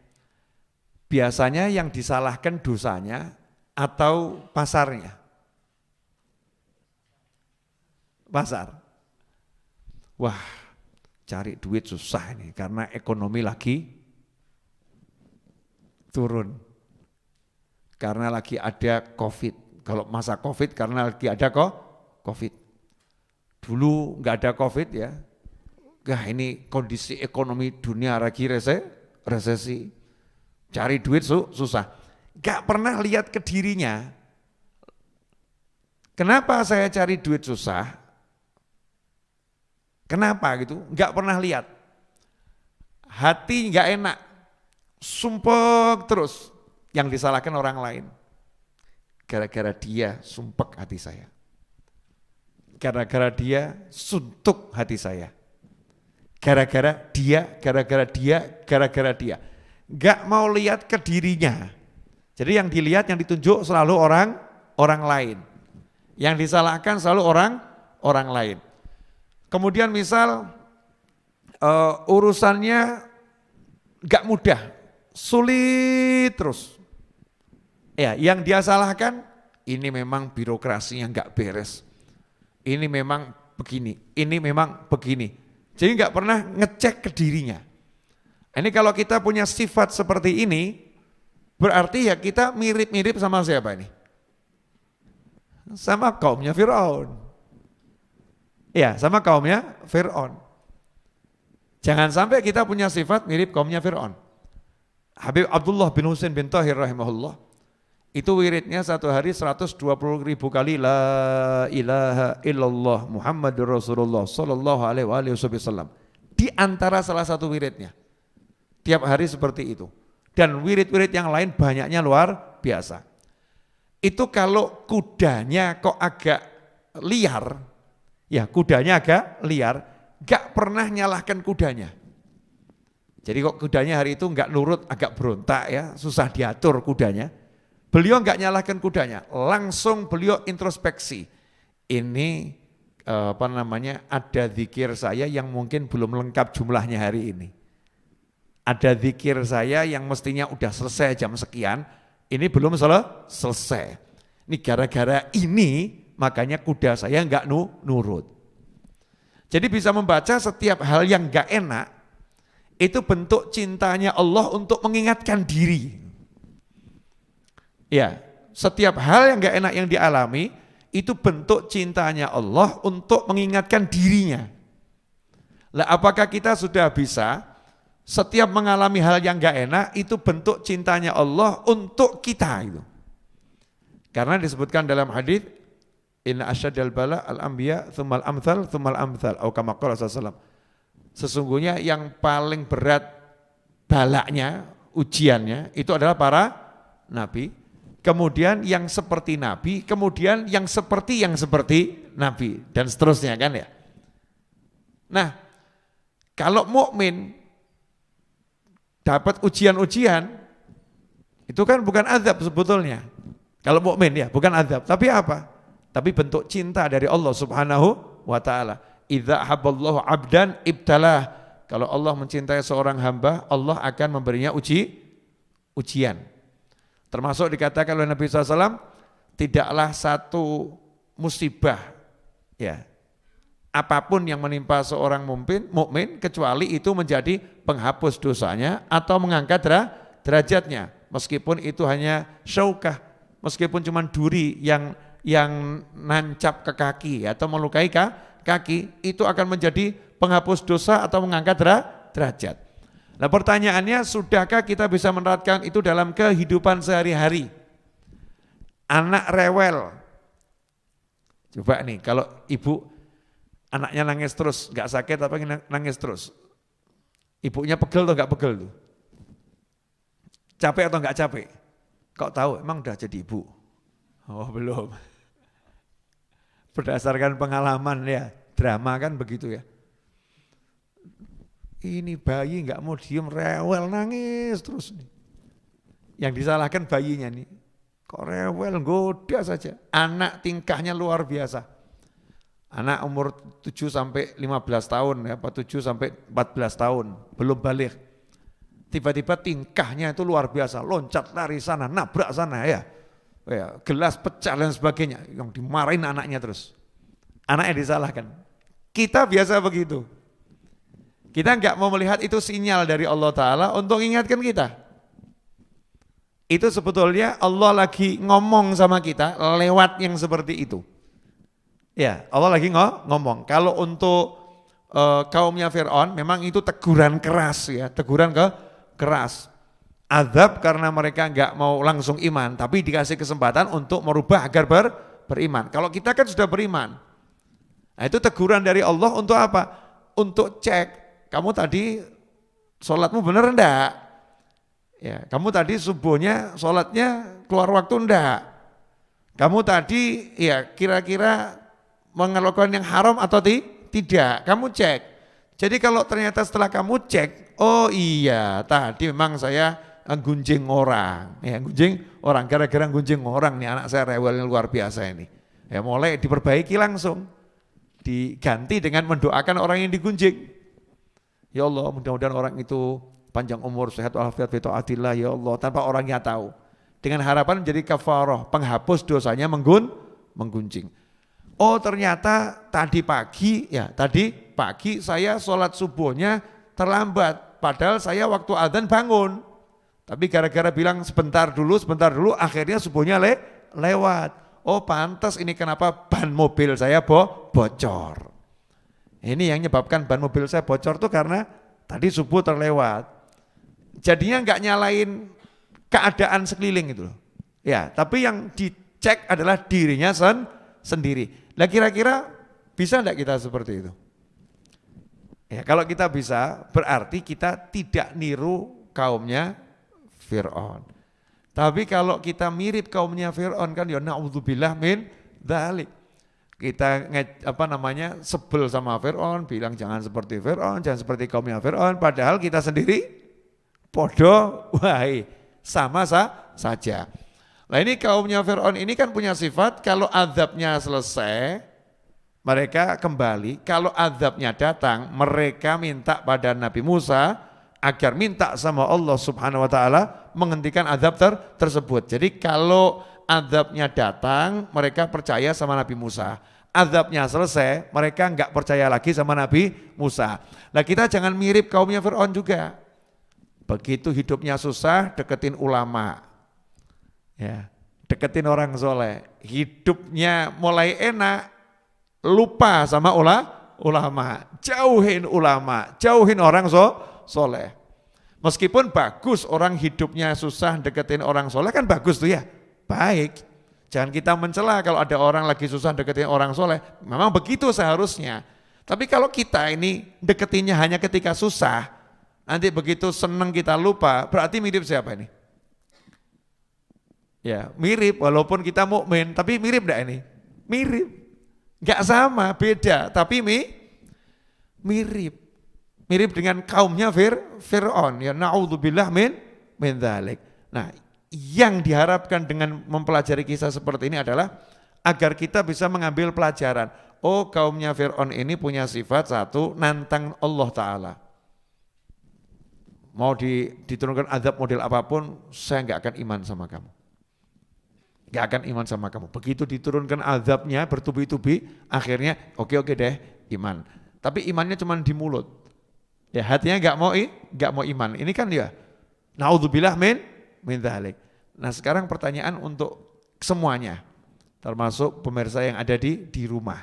biasanya yang disalahkan dosanya atau pasarnya? Pasar. Wah, cari duit susah ini karena ekonomi lagi turun. Karena lagi ada COVID. Kalau masa COVID karena lagi ada COVID. Dulu enggak ada COVID ya. Ini kondisi ekonomi dunia lagi resesi. Cari duit susah. Enggak pernah lihat ke dirinya. Kenapa saya cari duit susah? Kenapa gitu? Enggak pernah lihat. Hati enggak enak. Sumpek terus. Yang disalahkan orang lain. Gara-gara dia sumpek hati saya. Gara-gara dia suntuk hati saya. Gara-gara dia. Gak mau lihat ke dirinya. Jadi yang dilihat, yang ditunjuk selalu orang lain. Yang disalahkan selalu orang lain. Kemudian misal urusannya gak mudah, sulit terus. Ya, yang dia salahkan ini memang birokrasinya nggak beres. Ini memang begini, ini memang begini. Jadi nggak pernah ngecek ke dirinya. Ini kalau kita punya sifat seperti ini, berarti ya kita mirip-mirip sama siapa ini? Sama kaumnya Fir'aun. Ya, sama kaumnya Fir'aun. Jangan sampai kita punya sifat mirip kaumnya Fir'aun. Habib Abdullah bin Husain bin Tahir rahimahullah, itu wiridnya satu hari 120.000 kali la ilaha illallah Muhammadur Rasulullah sallallahu alaihi wasallam. Di antara salah satu wiridnya. Tiap hari seperti itu. Dan wirid-wirid yang lain banyaknya luar biasa. Itu kalau kudanya kok agak liar, ya kudanya agak liar, gak pernah nyalahkan kudanya. Jadi kok kudanya hari itu gak nurut, agak berontak ya, susah diatur kudanya. Beliau gak nyalahkan kudanya, langsung beliau introspeksi. Ini ada zikir saya yang mungkin belum lengkap jumlahnya hari ini. Ada zikir saya yang mestinya udah selesai jam sekian, ini belum selesai. Ini gara-gara ini makanya kuda saya gak nurut. Jadi bisa membaca setiap hal yang gak enak, itu bentuk cintanya Allah untuk mengingatkan diri. Ya, setiap hal yang gak enak yang dialami, itu bentuk cintanya Allah untuk mengingatkan dirinya. Lah apakah kita sudah bisa setiap mengalami hal yang gak enak, itu bentuk cintanya Allah untuk kita itu. Karena disebutkan dalam hadis, inna asyadal bala al-anbiya thummal amthal thummal amthal atau kama qala sallallahu. Sesungguhnya yang paling berat balaknya, ujiannya itu adalah para nabi, kemudian yang seperti nabi, kemudian yang seperti nabi dan seterusnya kan ya. Nah, kalau mukmin dapat ujian-ujian itu kan bukan azab sebetulnya. Kalau mukmin ya, bukan azab, tapi apa? Tapi bentuk cinta dari Allah Subhanahu wa taala. Idza haballahu 'abdan ibtalah. Kalau Allah mencintai seorang hamba, Allah akan memberinya ujian. Termasuk dikatakan oleh Nabi SAW, tidaklah satu musibah ya, apapun yang menimpa seorang mukmin kecuali itu menjadi penghapus dosanya atau mengangkat derajatnya, meskipun itu hanya syaukah, meskipun cuma duri yang nancap ke kaki atau melukai kaki, itu akan menjadi penghapus dosa atau mengangkat derajat. Nah pertanyaannya, sudahkah kita bisa menerapkan itu dalam kehidupan sehari-hari? Anak rewel, coba nih kalau ibu anaknya nangis terus, gak sakit tapi nangis terus, ibunya pegel atau gak pegel tuh? Capek atau gak capek? Kok tahu? Emang udah jadi ibu? Oh belum. Berdasarkan pengalaman ya, drama kan begitu ya. Ini bayi nggak mau diem, rewel, nangis terus nih. Yang disalahkan bayinya nih, kok rewel, goda saja. Anak tingkahnya luar biasa. Anak umur 7 sampai 15 tahun ya, 7 sampai 14 tahun, belum balik. Tiba-tiba tingkahnya itu luar biasa, loncat lari sana, nabrak sana ya. Gelas pecah dan sebagainya, yang dimarahin anaknya terus. Anaknya disalahkan. Kita biasa begitu. Kita enggak mau melihat itu sinyal dari Allah Ta'ala untuk mengingatkan kita. Itu sebetulnya Allah lagi ngomong sama kita lewat yang seperti itu. Ya, Allah lagi ngomong. Kalau untuk kaumnya Fir'aun memang itu teguran keras ya, teguran keras. Azab karena mereka enggak mau langsung iman, tapi dikasih kesempatan untuk merubah agar beriman. Kalau kita kan sudah beriman. Nah itu teguran dari Allah untuk apa? Untuk cek, kamu tadi sholatmu benar enggak? Ya, kamu tadi subuhnya sholatnya keluar waktu enggak? Kamu tadi ya kira-kira melakukan yang haram atau tidak? Kamu cek. Jadi kalau ternyata setelah kamu cek, oh iya tadi memang saya gunjing orang, ya gunjing orang, gara-gara gunjing orang nih anak saya rewelnya luar biasa ini. Ya mulai diperbaiki langsung, diganti dengan mendoakan orang yang digunjing. Ya Allah mudah-mudahan orang itu panjang umur, sehat walafiat fi taatillah ya Allah, tanpa orangnya tahu. dengan harapan menjadi kafarah, penghapus dosanya menggunjing. Oh ternyata tadi pagi saya sholat subuhnya terlambat, padahal saya waktu adzan bangun. Tapi gara-gara bilang sebentar dulu, akhirnya subuhnya lewat. Oh pantas ini kenapa ban mobil saya bocor. Ini yang menyebabkan ban mobil saya bocor tuh karena tadi subuh terlewat. Jadinya nggak nyalain keadaan sekeliling itu loh. Ya, tapi yang dicek adalah dirinya sendiri. Nah kira-kira bisa enggak kita seperti itu? Ya, kalau kita bisa berarti kita tidak niru kaumnya Fir'aun. Tapi kalau kita mirip kaumnya Fir'aun kan ya na'udzubillah min dzalik. Kita sebel sama Fir'aun, bilang jangan seperti Fir'aun, jangan seperti kaumnya Fir'aun, padahal kita sendiri podo sama saja. Nah ini kaumnya Fir'aun ini kan punya sifat kalau azabnya selesai mereka kembali, kalau azabnya datang mereka minta pada Nabi Musa agar minta sama Allah Subhanahu wa taala menghentikan azab tersebut. Jadi kalau azabnya datang mereka percaya sama Nabi Musa. Azabnya selesai mereka enggak percaya lagi sama Nabi Musa. Nah kita jangan mirip kaumnya Fir'aun juga. Begitu hidupnya susah deketin ulama. Ya, deketin orang soleh, hidupnya mulai enak, lupa sama ulama, jauhin orang soleh. Meskipun bagus orang hidupnya susah deketin orang soleh kan bagus tuh ya, baik. Jangan kita mencela kalau ada orang lagi susah deketin orang soleh, memang begitu seharusnya. Tapi kalau kita ini deketinnya hanya ketika susah, nanti begitu senang kita lupa, berarti mirip siapa ini? Ya, mirip walaupun kita mukmin, tapi mirip enggak ini? Mirip. Enggak sama, beda, tapi mirip. Mirip dengan kaumnya Fir'aun. Ya na'udzubillah min dzalik. Nah, yang diharapkan dengan mempelajari kisah seperti ini adalah agar kita bisa mengambil pelajaran. Oh, kaumnya Fir'aun ini punya sifat satu, nantang Allah Ta'ala. Mau diturunkan azab model apapun, saya enggak akan iman sama kamu. Gak akan iman sama kamu. Begitu diturunkan azabnya bertubi-tubi, akhirnya oke deh iman. Tapi imannya cuma di mulut. Ya hatinya gak mau iman. Ini kan ya naudzubillah min dzalik. Nah sekarang pertanyaan untuk semuanya, termasuk pemirsa yang ada di rumah.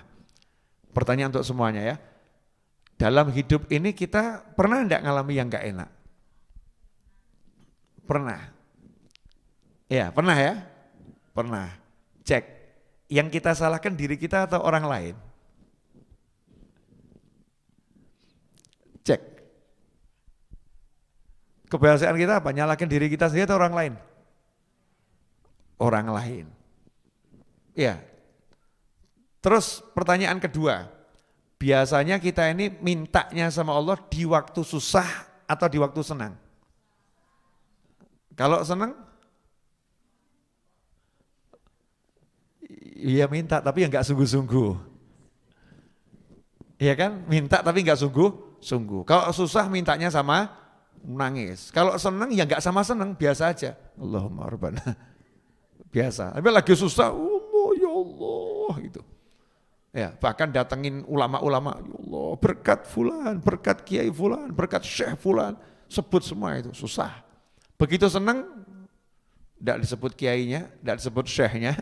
Pertanyaan untuk semuanya ya. Dalam hidup ini kita pernah enggak ngalami yang gak enak? Pernah. Ya pernah ya. Pernah. Cek. Yang kita salahkan diri kita atau orang lain? Cek. Kebiasaan kita apa? Nyalahkan diri kita sendiri atau orang lain? Orang lain. Ya. Terus pertanyaan kedua. Biasanya kita ini mintanya sama Allah di waktu susah atau di waktu senang? Kalau senang? Iya minta tapi enggak sungguh-sungguh. Iya kan? Minta tapi enggak sungguh-sungguh. Kalau susah mintanya sama nangis. Kalau senang ya enggak sama senang, biasa aja. Allahumma rabbana. Biasa. Tapi lagi susah, oh ya Allah gitu. Ya, bahkan datengin ulama-ulama, ya Allah, berkat fulan, berkat kiai fulan, berkat syekh fulan, sebut semua itu susah. Begitu senang enggak disebut kiainya, enggak disebut syekhnya.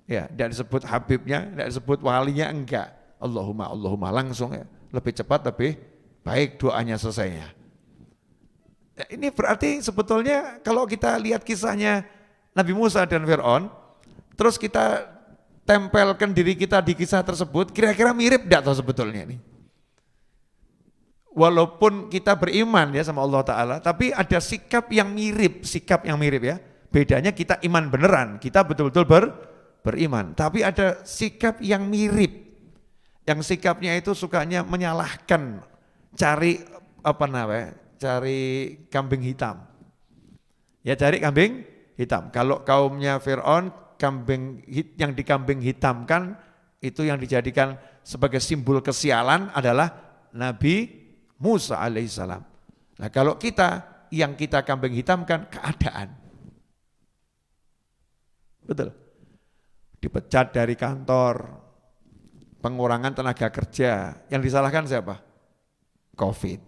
Ya, tidak disebut habibnya, tidak disebut walinya, enggak. Allahumma langsung ya. Lebih cepat, lebih baik doanya selesainya. Ya, ini berarti sebetulnya kalau kita lihat kisahnya Nabi Musa dan Fir'aun, terus kita tempelkan diri kita di kisah tersebut, kira-kira mirip enggak tuh sebetulnya ini? Walaupun kita beriman ya sama Allah Ta'ala, tapi ada sikap yang mirip ya. Bedanya kita iman beneran, kita betul-betul beriman, tapi ada sikap yang mirip, yang sikapnya itu sukanya menyalahkan, cari kambing hitam. Ya cari kambing hitam. Kalau kaumnya Fir'aun, yang dikambing hitamkan itu yang dijadikan sebagai simbol kesialan adalah Nabi Musa alaihissalam. Nah kalau kita, yang kita kambing hitamkan keadaan. Betul. Dipecat dari kantor, pengurangan tenaga kerja. Yang disalahkan siapa? COVID.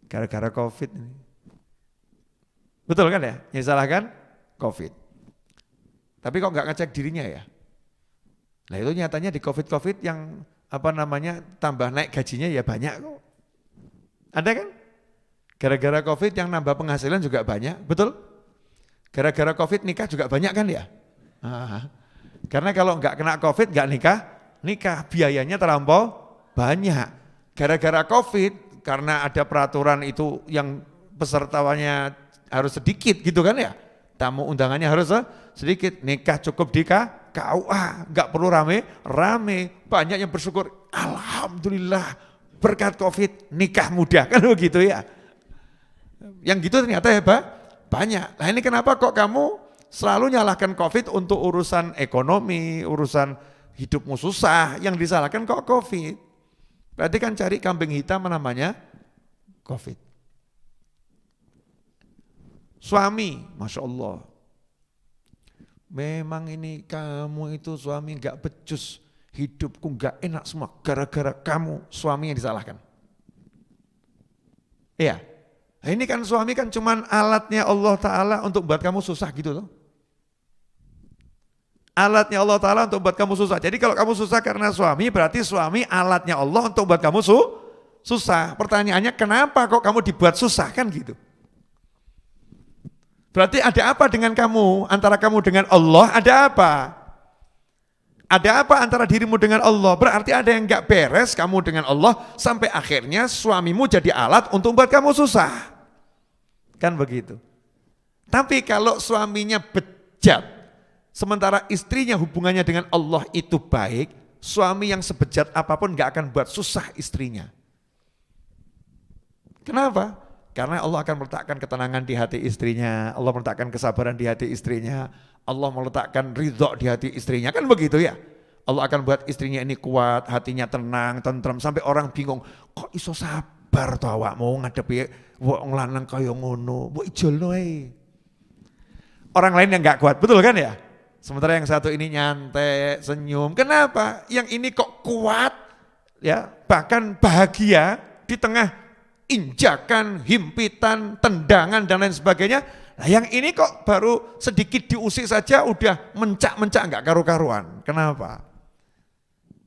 Gara-gara COVID ini. Betul kan ya? Yang disalahkan COVID. Tapi kok nggak ngecek dirinya ya? Nah itu nyatanya di COVID yang tambah naik gajinya ya banyak kok. Ada kan? Gara-gara COVID yang nambah penghasilan juga banyak, betul? Gara-gara COVID nikah juga banyak kan ya? Karena kalau nggak kena COVID nggak nikah biayanya terlampau banyak. Gara-gara COVID karena ada peraturan itu yang pesertanya harus sedikit gitu kan ya? Tamu undangannya harus sedikit, nikah cukup di KUA, nggak perlu rame, banyak yang bersyukur, alhamdulillah berkat COVID nikah mudah kan begitu ya. Yang gitu ternyata hebat, banyak. Nah ini kenapa kok kamu selalu nyalahkan COVID untuk urusan ekonomi, urusan hidupmu susah, yang disalahkan kok COVID. Berarti kan cari kambing hitam namanya COVID. Suami, Masya Allah, memang ini kamu itu suami gak becus, hidupku gak enak semua, gara-gara kamu suami yang disalahkan. Iya, nah, ini kan suami kan cuman alatnya Allah Ta'ala untuk buat kamu susah gitu loh. Alatnya Allah Ta'ala untuk buat kamu susah. Jadi kalau kamu susah karena suami, berarti suami alatnya Allah untuk buat kamu susah. Pertanyaannya kenapa kok kamu dibuat susah kan gitu. Berarti ada apa dengan kamu? Antara kamu dengan Allah ada apa? Ada apa antara dirimu dengan Allah? Berarti ada yang gak beres kamu dengan Allah sampai akhirnya suamimu jadi alat untuk membuat kamu susah. Kan begitu. Tapi kalau suaminya bejat, sementara istrinya hubungannya dengan Allah itu baik, suami yang sebejat apapun gak akan buat susah istrinya. Kenapa? Karena Allah akan meletakkan ketenangan di hati istrinya, Allah meletakkan kesabaran di hati istrinya, Allah meletakkan ridho di hati istrinya, kan begitu ya. Allah akan buat istrinya ini kuat, hatinya tenang, tentrem, sampai orang bingung, kok iso sabar to awakmu ngadepi wong lanang kaya ngono, mbok ijolno ae. Orang lain yang enggak kuat, betul kan ya? Sementara yang satu ini nyantai, senyum. Kenapa? Yang ini kok kuat, ya, bahkan bahagia di tengah injakan, himpitan, tendangan dan lain sebagainya. Nah yang ini kok baru sedikit diusik saja udah mencak-mencak enggak karu-karuan. Kenapa?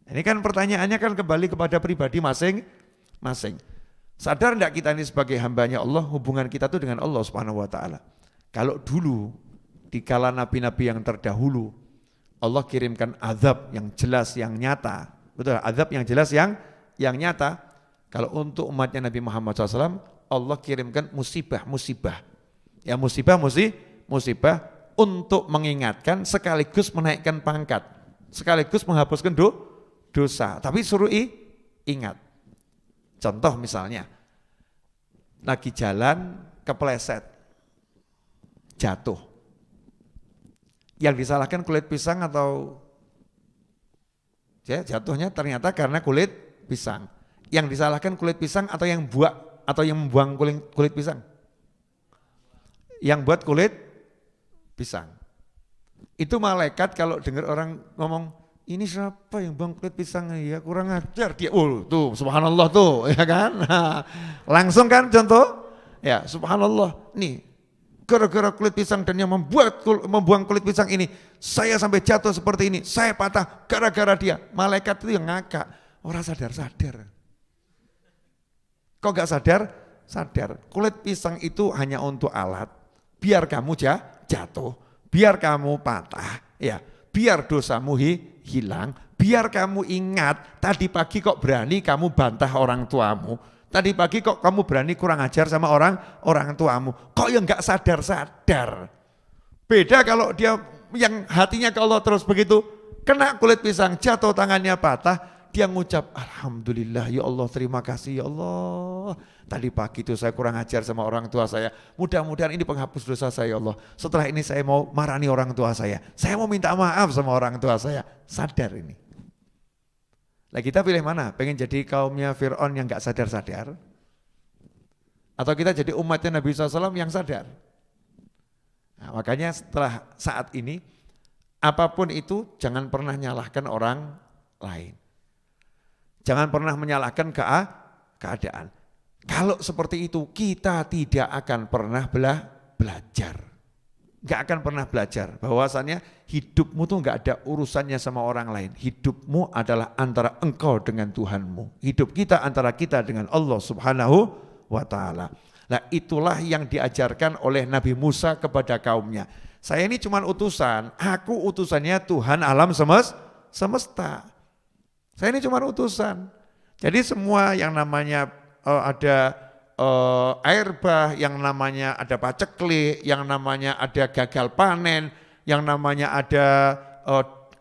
Ini kan pertanyaannya kan kembali kepada pribadi masing-masing. Sadar enggak kita ini sebagai hambanya Allah, hubungan kita tuh dengan Allah Subhanahu wa taala. Kalau dulu di kala nabi-nabi yang terdahulu Allah kirimkan azab yang jelas, yang nyata. Betul, azab yang jelas yang nyata. Kalau untuk umatnya Nabi Muhammad SAW, Allah kirimkan musibah. Ya musibah untuk mengingatkan sekaligus menaikkan pangkat. Sekaligus menghapuskan dosa. Tapi suruh ingat. Contoh misalnya, lagi jalan kepleset, jatuh. Yang disalahkan kulit pisang atau jatuhnya ternyata karena kulit pisang. Yang disalahkan kulit pisang atau yang membuang kulit pisang? Yang buat kulit pisang. Itu malaikat kalau dengar orang ngomong, ini siapa yang buang kulit pisang ya kurang ajar dia. Tuh subhanallah tuh ya kan. Langsung kan contoh? Ya subhanallah. Nih gara-gara kulit pisang dan yang membuang kulit pisang ini saya sampai jatuh seperti ini. Saya patah gara-gara dia. Malaikat itu yang ngakak. Orang sadar-sadar. Kok gak sadar? Sadar. Kulit pisang itu hanya untuk alat. Biar kamu jatuh. Biar kamu patah. Ya, biar dosamu hilang. Biar kamu ingat. Tadi pagi kok berani kamu bantah orang tuamu. Tadi pagi kok kamu berani kurang ajar sama orang tuamu. Kok yang gak sadar-sadar. Beda kalau dia yang hatinya ke Allah terus begitu. Kena kulit pisang, jatuh tangannya patah. Dia ngucap, alhamdulillah ya Allah, terima kasih ya Allah. Tadi pagi itu saya kurang ajar sama orang tua saya. Mudah-mudahan ini penghapus dosa saya ya Allah. Setelah ini saya mau marani orang tua saya. Saya mau minta maaf sama orang tua saya. Sadar ini. Lah kita pilih mana? Pengen jadi kaumnya Fir'aun yang gak sadar-sadar? Atau kita jadi umatnya Nabi SAW yang sadar? Nah, makanya setelah saat ini, apapun itu jangan pernah nyalahkan orang lain. Jangan pernah menyalahkan keadaan. Kalau seperti itu kita tidak akan pernah belajar. Enggak akan pernah belajar bahwasannya hidupmu tuh enggak ada urusannya sama orang lain. Hidupmu adalah antara engkau dengan Tuhanmu. Hidup kita antara kita dengan Allah Subhanahu wa taala. Nah, itulah yang diajarkan oleh Nabi Musa kepada kaumnya. Saya ini cuma utusan, aku utusannya Tuhan alam semesta. Saya ini cuma utusan. Jadi semua yang namanya ada air bah, yang namanya ada paceklik, yang namanya ada gagal panen, yang namanya ada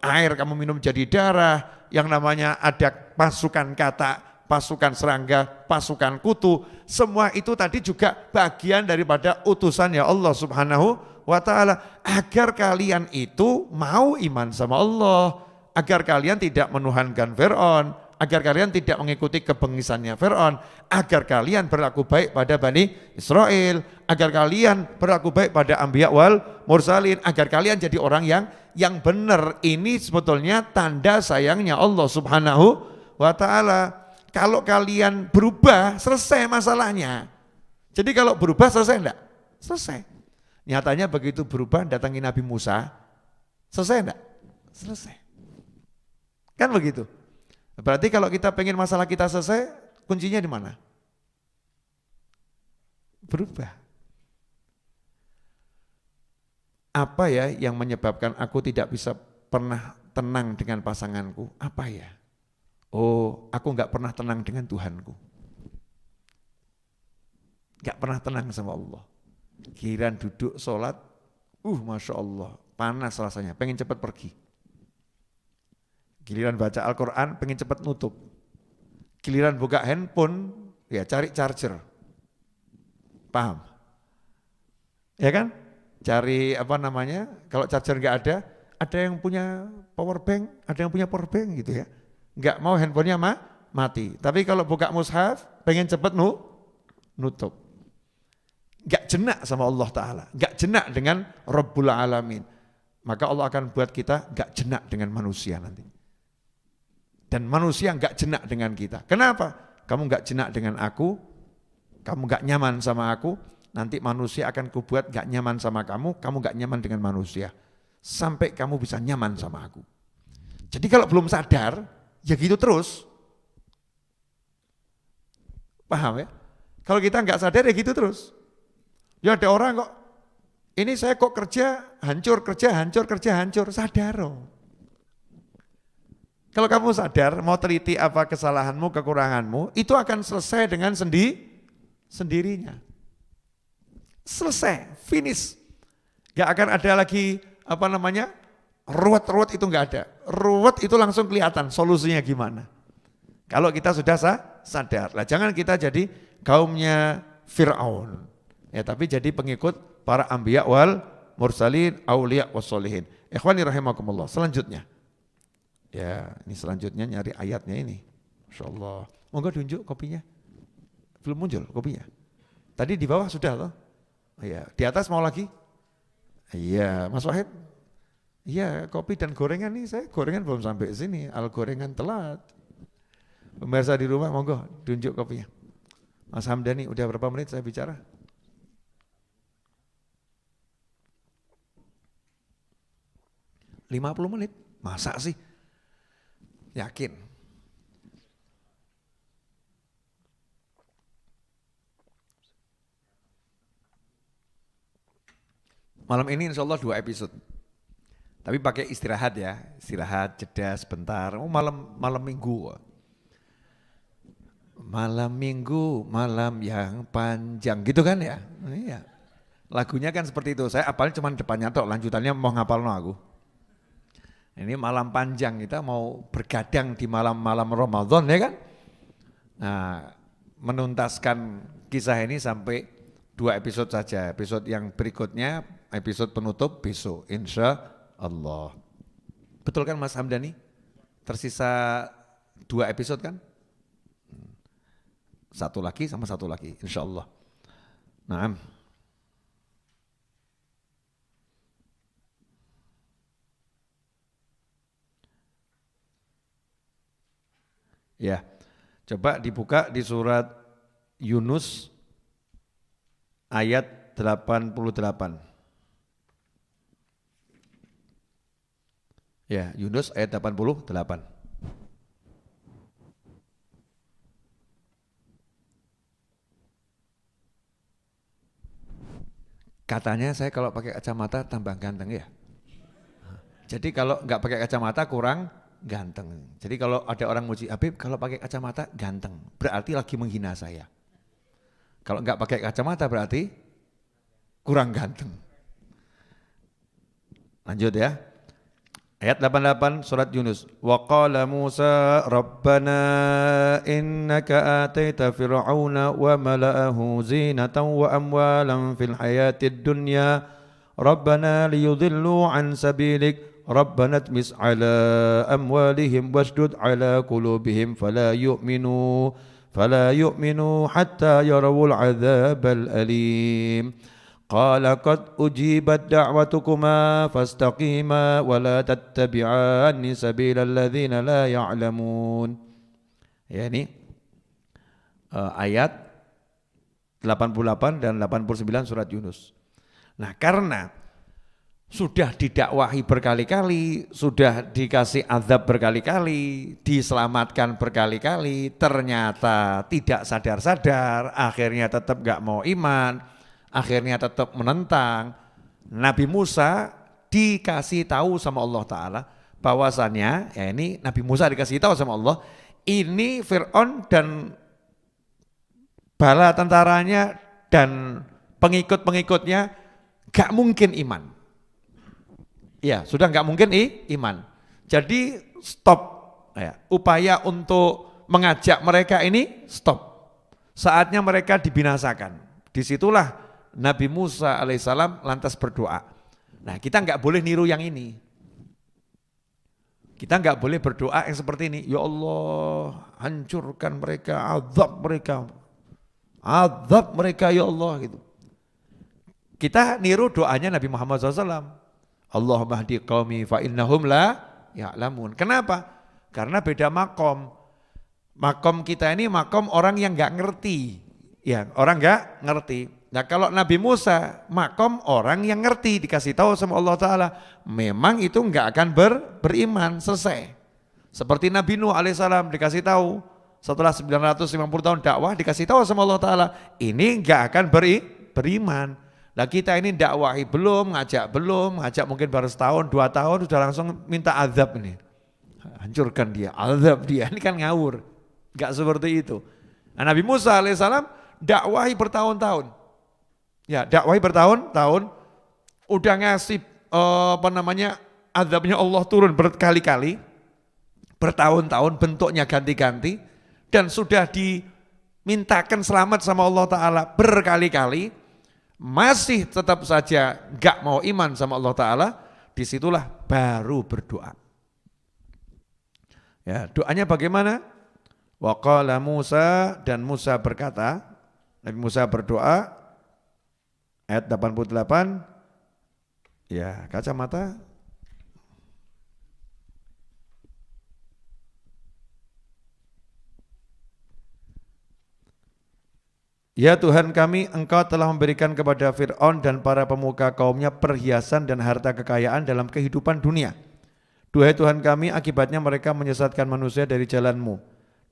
air kamu minum jadi darah, yang namanya ada pasukan katak, pasukan serangga, pasukan kutu, semua itu tadi juga bagian daripada utusannya Allah Subhanahu wa ta'ala, agar kalian itu mau iman sama Allah, agar kalian tidak menuhankan Fir'aun, agar kalian tidak mengikuti kebengisannya Fir'aun, agar kalian berlaku baik pada Bani Israel, agar kalian berlaku baik pada Anbiya wal Mursalin, agar kalian jadi orang yang benar. Ini sebetulnya tanda sayangnya Allah Subhanahu wa ta'ala. Kalau kalian berubah, selesai masalahnya. Jadi kalau berubah selesai enggak? Selesai. Nyatanya begitu berubah datangi Nabi Musa, selesai enggak? Selesai. Kan begitu. Berarti kalau kita pengen masalah kita selesai, kuncinya di mana? Berubah. Apa ya yang menyebabkan aku tidak bisa pernah tenang dengan pasanganku? Apa ya? Oh, aku enggak pernah tenang dengan Tuhanku. Enggak pernah tenang sama Allah. Giliran duduk sholat, Masya Allah, panas rasanya, pengen cepat pergi. Giliran baca Al-Quran pengen cepat nutup. Giliran buka handphone, ya cari charger. Paham? Ya kan? Cari kalau charger enggak ada yang punya power bank, ada yang punya power bank gitu ya. Enggak mau handphonenya mati. Tapi kalau buka mushaf, pengen cepat nutup. Enggak jenak sama Allah Ta'ala, enggak jenak dengan Rabbul Alamin. Maka Allah akan buat kita enggak jenak dengan manusia nanti. Dan manusia enggak jenak dengan kita. Kenapa? Kamu enggak jenak dengan aku, kamu enggak nyaman sama aku, nanti manusia akan kubuat enggak nyaman sama kamu, kamu enggak nyaman dengan manusia. Sampai kamu bisa nyaman sama aku. Jadi kalau belum sadar, ya gitu terus. Paham ya? Kalau kita enggak sadar ya gitu terus. Ya ada orang kok, ini saya kok kerja hancur, sadar loh. Kalau kamu sadar, mau teliti apa kesalahanmu, kekuranganmu, itu akan selesai dengan sendirinya. Selesai, finish. Gak akan ada lagi, ruwet-ruwet itu gak ada. Ruwet itu langsung kelihatan solusinya gimana. Kalau kita sudah sadar. Lah jangan kita jadi kaumnya Fir'aun. Ya, tapi jadi pengikut para Anbiya wal Mursalin, Auliya wassolihin. Ikhwani rahimakumullah, selanjutnya. Ya, ini selanjutnya nyari ayatnya ini. Masya Allah. Monggo tunjuk kopinya. Belum muncul kopinya. Tadi di bawah sudah loh. Iya, di atas mau lagi? Iya, Mas Wahid. Iya, kopi dan gorengan nih, saya gorengan belum sampai sini. Al gorengan telat. Pemirsa di rumah monggo tunjuk kopinya. Mas Hamdani, udah berapa menit saya bicara? 50 menit. Masa sih? Yakin. Malam ini insya Allah 2 episode. Tapi pakai istirahat ya, istirahat jeda sebentar. Oh malam minggu. Malam minggu, malam yang panjang gitu kan ya? Iya. Lagunya kan seperti itu. Saya apalnya cuma depannya tok, lanjutannya mau ngapal no aku. Ini malam panjang, kita mau bergadang di malam-malam Ramadan ya kan. Nah, menuntaskan kisah ini sampai 2 episode saja. Episode yang berikutnya, episode penutup besok, insya Allah. Betul kan Mas Hamdani? Tersisa 2 episode kan? Satu lagi sama satu lagi, insya Allah. Nah, Ya, coba dibuka di surat Yunus ayat 88. Ya, Yunus ayat 88. Katanya saya kalau pakai kacamata tambah ganteng ya. Jadi kalau nggak pakai kacamata kurang ganteng. Jadi kalau ada orang muji Habib kalau pakai kacamata ganteng, berarti lagi menghina saya. Kalau nggak pakai kacamata berarti kurang ganteng. Lanjut ya. Ayat 88 surat Yunus. Wa qala Musa Rabbana innaka ataita fir'auna wa mala'ahu zinatan wa amwalan fil hayatid dunya Rabbana liyudillu an sabilik Rabbana tmis ala amwalihim washdud ala qulubihim fala yu'minu hatta yarawul adzabal alim قال قد أجيبت دعوتكما فاستقيما ولا تتبعان سبيل الذين لا يعلمون. Ya ini ayat 88 dan 89 surat Yunus. Nah, karena sudah didakwahi berkali-kali, sudah dikasih azab berkali-kali, diselamatkan berkali-kali, ternyata tidak sadar-sadar, akhirnya tetap gak mau iman. Akhirnya tetap menentang. Nabi Musa dikasih tahu sama Allah Ta'ala bahwasannya, ya ini Nabi Musa dikasih tahu sama Allah, ini Fir'aun dan bala tentaranya dan pengikut-pengikutnya gak mungkin iman. Ya sudah gak mungkin iman. Jadi stop ya, upaya untuk mengajak mereka ini stop. Saatnya mereka dibinasakan. Disitulah Nabi Musa alaihissalam lantas berdoa. Nah kita nggak boleh niru yang ini. Kita nggak boleh berdoa yang seperti ini. Ya Allah hancurkan mereka, azab mereka ya Allah gitu. Kita niru doanya Nabi Muhammad SAW. Allahumma hdi qaumi fa innahum la ya'lamun. Kenapa? Karena beda makom. Makom kita ini makom orang yang nggak ngerti. Ya orang nggak ngerti. Nah kalau Nabi Musa makom orang yang ngerti dikasih tahu sama Allah Ta'ala memang itu enggak akan beriman selesai. Seperti Nabi Nuh alaihissalam dikasih tahu setelah 950 tahun dakwah dikasih tahu sama Allah Ta'ala ini enggak akan beriman. Nah kita ini dakwahi belum, ngajak mungkin baru setahun 2 tahun sudah langsung minta azab ini. Hancurkan dia, azab dia, ini kan ngawur. Enggak seperti itu. Nah, Nabi Musa alaihissalam dakwahi bertahun-tahun. Ya, dakwahi bertahun-tahun udah ngasih azabnya Allah turun berkali-kali, bertahun-tahun bentuknya ganti-ganti dan sudah dimintakan selamat sama Allah Ta'ala berkali-kali, masih tetap saja gak mau iman sama Allah Ta'ala, disitulah baru berdoa. Ya, doanya bagaimana? Wa qala Musa dan Musa berkata, Nabi Musa berdoa, ayat 88, ya kacamata. Ya Tuhan kami, Engkau telah memberikan kepada Fir'aun dan para pemuka kaumnya perhiasan dan harta kekayaan dalam kehidupan dunia. Duhai Tuhan kami, akibatnya mereka menyesatkan manusia dari jalan-Mu.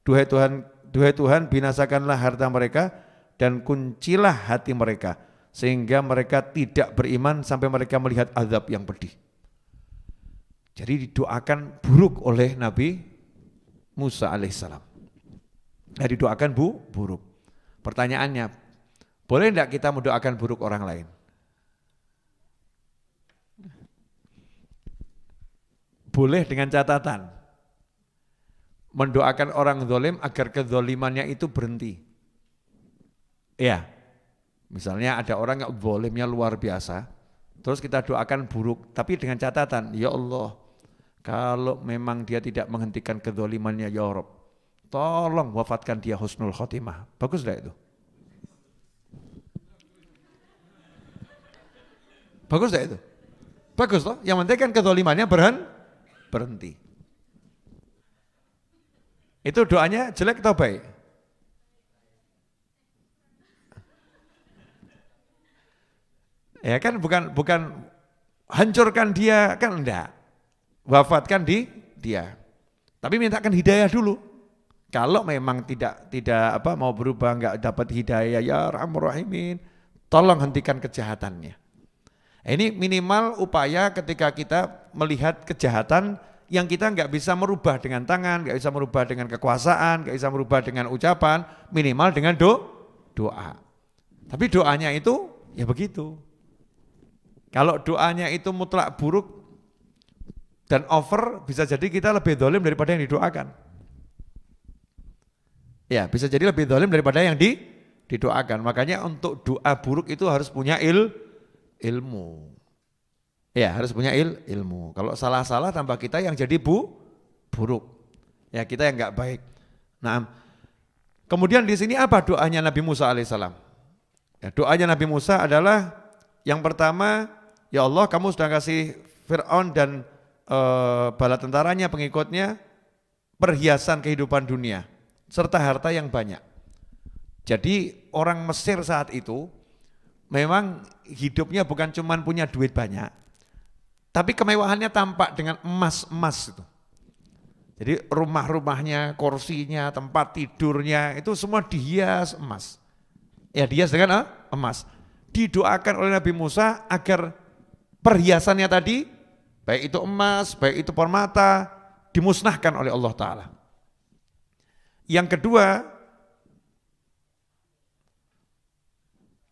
Duhai Tuhan, binasakanlah harta mereka dan kuncilah hati mereka, sehingga mereka tidak beriman sampai mereka melihat azab yang pedih. Jadi didoakan buruk oleh Nabi Musa alaihissalam. Nah, didoakan buruk. Pertanyaannya, boleh tidak kita mendoakan buruk orang lain? Boleh dengan catatan. Mendoakan orang zalim agar kezalimannya itu berhenti. Ya. Misalnya ada orang yang zalimnya luar biasa, terus kita doakan buruk, tapi dengan catatan, ya Allah, kalau memang dia tidak menghentikan kedzalimannya ya Rabb, tolong wafatkan dia husnul khotimah. Bagus enggak itu? Bagus enggak itu? Bagus toh, yang penting kan kedzalimannya berhenti. Itu doanya jelek atau baik? Ya kan bukan hancurkan dia, kan enggak. Wafatkan dia. Tapi mintakan hidayah dulu. Kalau memang tidak mau berubah, enggak dapat hidayah, ya Arhamur Rahimin, tolong hentikan kejahatannya. Ini minimal upaya ketika kita melihat kejahatan yang kita enggak bisa merubah dengan tangan, enggak bisa merubah dengan kekuasaan, enggak bisa merubah dengan ucapan, minimal dengan doa. Tapi doanya itu ya begitu. Kalau doanya itu mutlak buruk dan over, bisa jadi kita lebih dolim daripada yang didoakan. Ya, bisa jadi lebih dolim daripada yang didoakan. Makanya untuk doa buruk itu harus punya ilmu. Ya, harus punya ilmu. Kalau salah-salah tambah kita yang jadi buruk. Ya, kita yang enggak baik. Nah, kemudian di sini apa doanya Nabi Musa alaihissalam? Ya, doanya Nabi Musa adalah yang pertama, ya Allah, kamu sudah kasih Fir'aun dan bala tentaranya, pengikutnya, perhiasan kehidupan dunia, serta harta yang banyak. Jadi orang Mesir saat itu memang hidupnya bukan cuma punya duit banyak, tapi kemewahannya tampak dengan emas-emas itu. Jadi rumah-rumahnya, kursinya, tempat tidurnya, itu semua dihias emas. Ya, dihias dengan emas. Didoakan oleh Nabi Musa agar perhiasannya tadi, baik itu emas, baik itu permata, dimusnahkan oleh Allah Ta'ala. Yang kedua,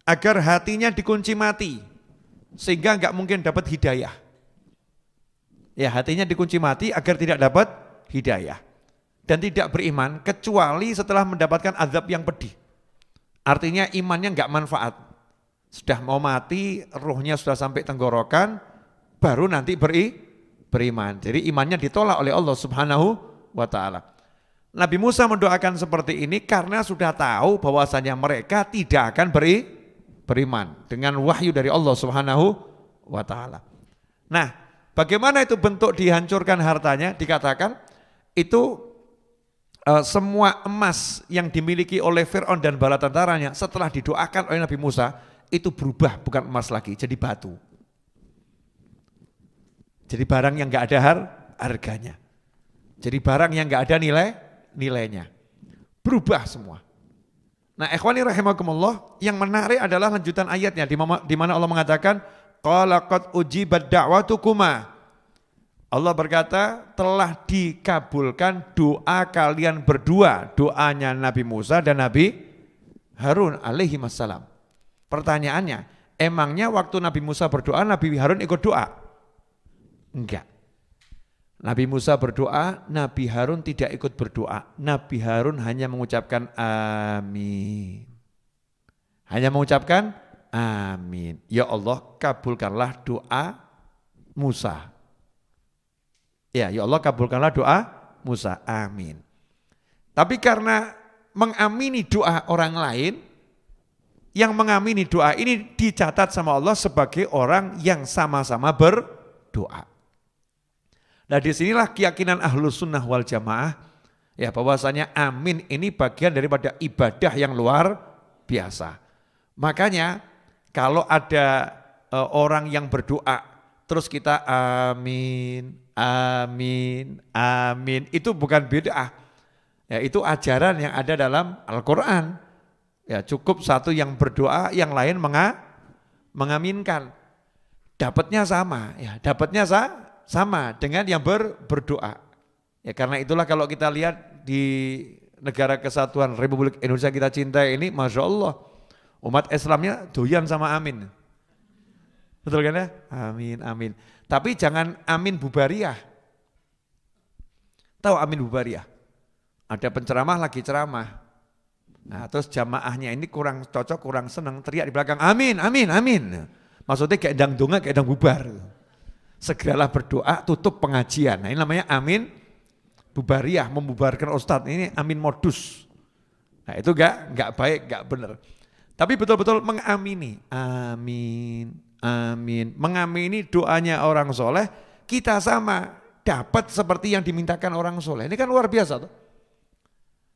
agar hatinya dikunci mati, sehingga enggak mungkin dapat hidayah. Ya, hatinya dikunci mati agar tidak dapat hidayah. Dan tidak beriman, kecuali setelah mendapatkan azab yang pedih. Artinya imannya enggak manfaat. Sudah mau mati, ruhnya sudah sampai tenggorokan, baru nanti beriman. Jadi imannya ditolak oleh Allah Subhanahu wa Ta'ala. Nabi Musa mendoakan seperti ini karena sudah tahu bahwasanya mereka tidak akan beriman dengan wahyu dari Allah Subhanahu wa Ta'ala. Nah, bagaimana itu bentuk dihancurkan hartanya? Dikatakan itu semua emas yang dimiliki oleh Fir'aun dan bala tentaranya setelah didoakan oleh Nabi Musa, itu berubah bukan emas lagi, jadi batu. Jadi barang yang enggak ada harganya. Jadi barang yang enggak ada nilainya. Berubah semua. Nah, ikhwani rahimakumullah, yang menarik adalah lanjutan ayatnya di mana Allah mengatakan qala qad ujibat da'watukuma. Allah berkata, telah dikabulkan doa kalian berdua, doanya Nabi Musa dan Nabi Harun alaihi wassalam. Pertanyaannya, emangnya waktu Nabi Musa berdoa, Nabi Harun ikut doa? Enggak. Nabi Musa berdoa, Nabi Harun tidak ikut berdoa. Nabi Harun hanya mengucapkan amin. Hanya mengucapkan amin. Ya Allah, kabulkanlah doa Musa. Ya Allah, kabulkanlah doa Musa. Amin. Tapi karena mengamini doa orang lain, yang mengamini doa ini dicatat sama Allah sebagai orang yang sama-sama berdoa. Nah, disinilah keyakinan Ahlus Sunnah wal Jamaah, ya, bahwasanya amin ini bagian daripada ibadah yang luar biasa. Makanya kalau ada orang yang berdoa terus kita amin, amin, amin, itu bukan bid'ah. Ya, itu ajaran yang ada dalam Al-Qur'an. Ya, cukup satu yang berdoa, yang lain mengaminkan. Dapatnya sama, ya, dapatnya sama dengan yang berdoa. Ya, karena itulah kalau kita lihat di negara kesatuan Republik Indonesia kita cintai ini, Masya Allah, umat Islamnya doyan sama amin. Betul kan ya? Amin, amin. Tapi jangan amin bubariyah. Tahu amin bubariyah? Ada penceramah lagi ceramah. Nah, terus jamaahnya ini kurang cocok, kurang senang, teriak di belakang, amin, amin, amin. Maksudnya kayak edang donga, kayak edang bubar. Segeralah berdoa, tutup pengajian. Nah, ini namanya amin bubariyah, membubarkan ustadz. Ini amin modus. Nah, itu enggak baik, enggak benar. Tapi betul-betul mengamini, amin, amin. Mengamini doanya orang soleh, kita sama dapat seperti yang dimintakan orang soleh. Ini kan luar biasa tuh.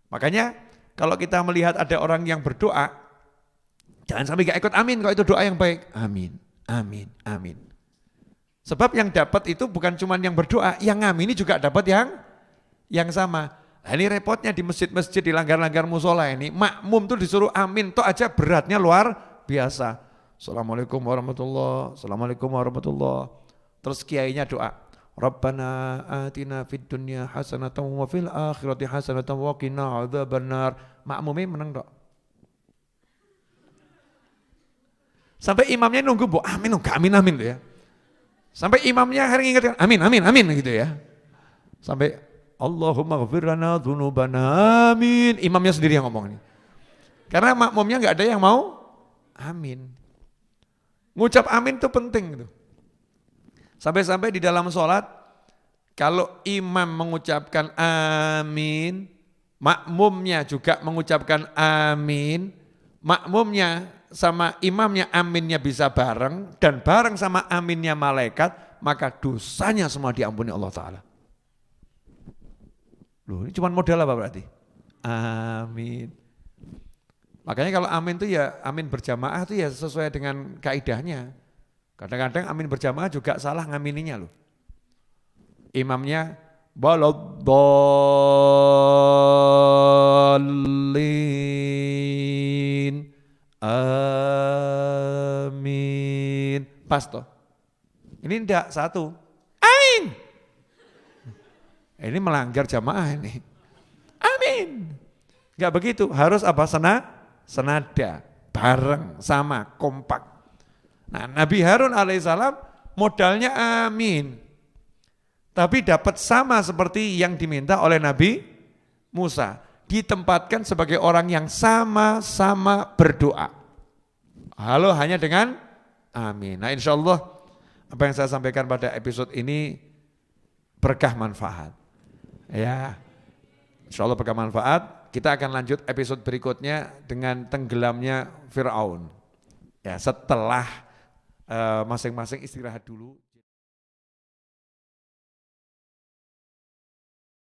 Makanya kalau kita melihat ada orang yang berdoa, jangan sampai gak ikut amin kalau itu doa yang baik. Amin, amin, amin. Sebab yang dapat itu bukan cuma yang berdoa, yang amin ini juga dapat yang sama. Nah, ini repotnya di masjid-masjid, di langgar-langgar musola ini, makmum tuh disuruh amin, toh aja beratnya luar biasa. Assalamualaikum warahmatullahi, assalamualaikum warahmatullahi. Terus kiainya doa, Rabbana atina fid dunya hasanatan wa fil akhirati hasanatan wa qina adzabannar. Makmumnya menang dok. Sampai imamnya nunggu, bu amin, enggak amin amin ya. Sampai imamnya hari ingatkan amin amin amin gitu ya. Sampai Allahumma ghfir lana dzunubana amin. Imamnya sendiri yang ngomong ini. Karena makmumnya enggak ada yang mau amin. Ngucap amin itu penting gitu. Sampai-sampai di dalam sholat, kalau imam mengucapkan amin, makmumnya juga mengucapkan amin, makmumnya sama imamnya aminnya bisa bareng, dan bareng sama aminnya malaikat, maka dosanya semua diampuni Allah Ta'ala. Loh ini cuma modal apa berarti? Amin. Makanya kalau amin itu ya, amin berjamaah itu ya sesuai dengan kaidahnya. Kadang-kadang amin berjamaah juga salah ngamininya loh. Imamnya baladdallin. Amin. Pas toh. Ini enggak satu. Amin. Ini melanggar jamaah ini. Amin. Enggak begitu, harus apa? Senada, bareng, sama, kompak. Nah, Nabi Harun alaihissalam modalnya amin. Tapi dapat sama seperti yang diminta oleh Nabi Musa. Ditempatkan sebagai orang yang sama-sama berdoa. Halo hanya dengan amin. Nah insya Allah apa yang saya sampaikan pada episode ini berkah manfaat. Ya, insya Allah berkah manfaat. Kita akan lanjut episode berikutnya dengan tenggelamnya Fir'aun. Ya, setelah masing-masing istirahat dulu.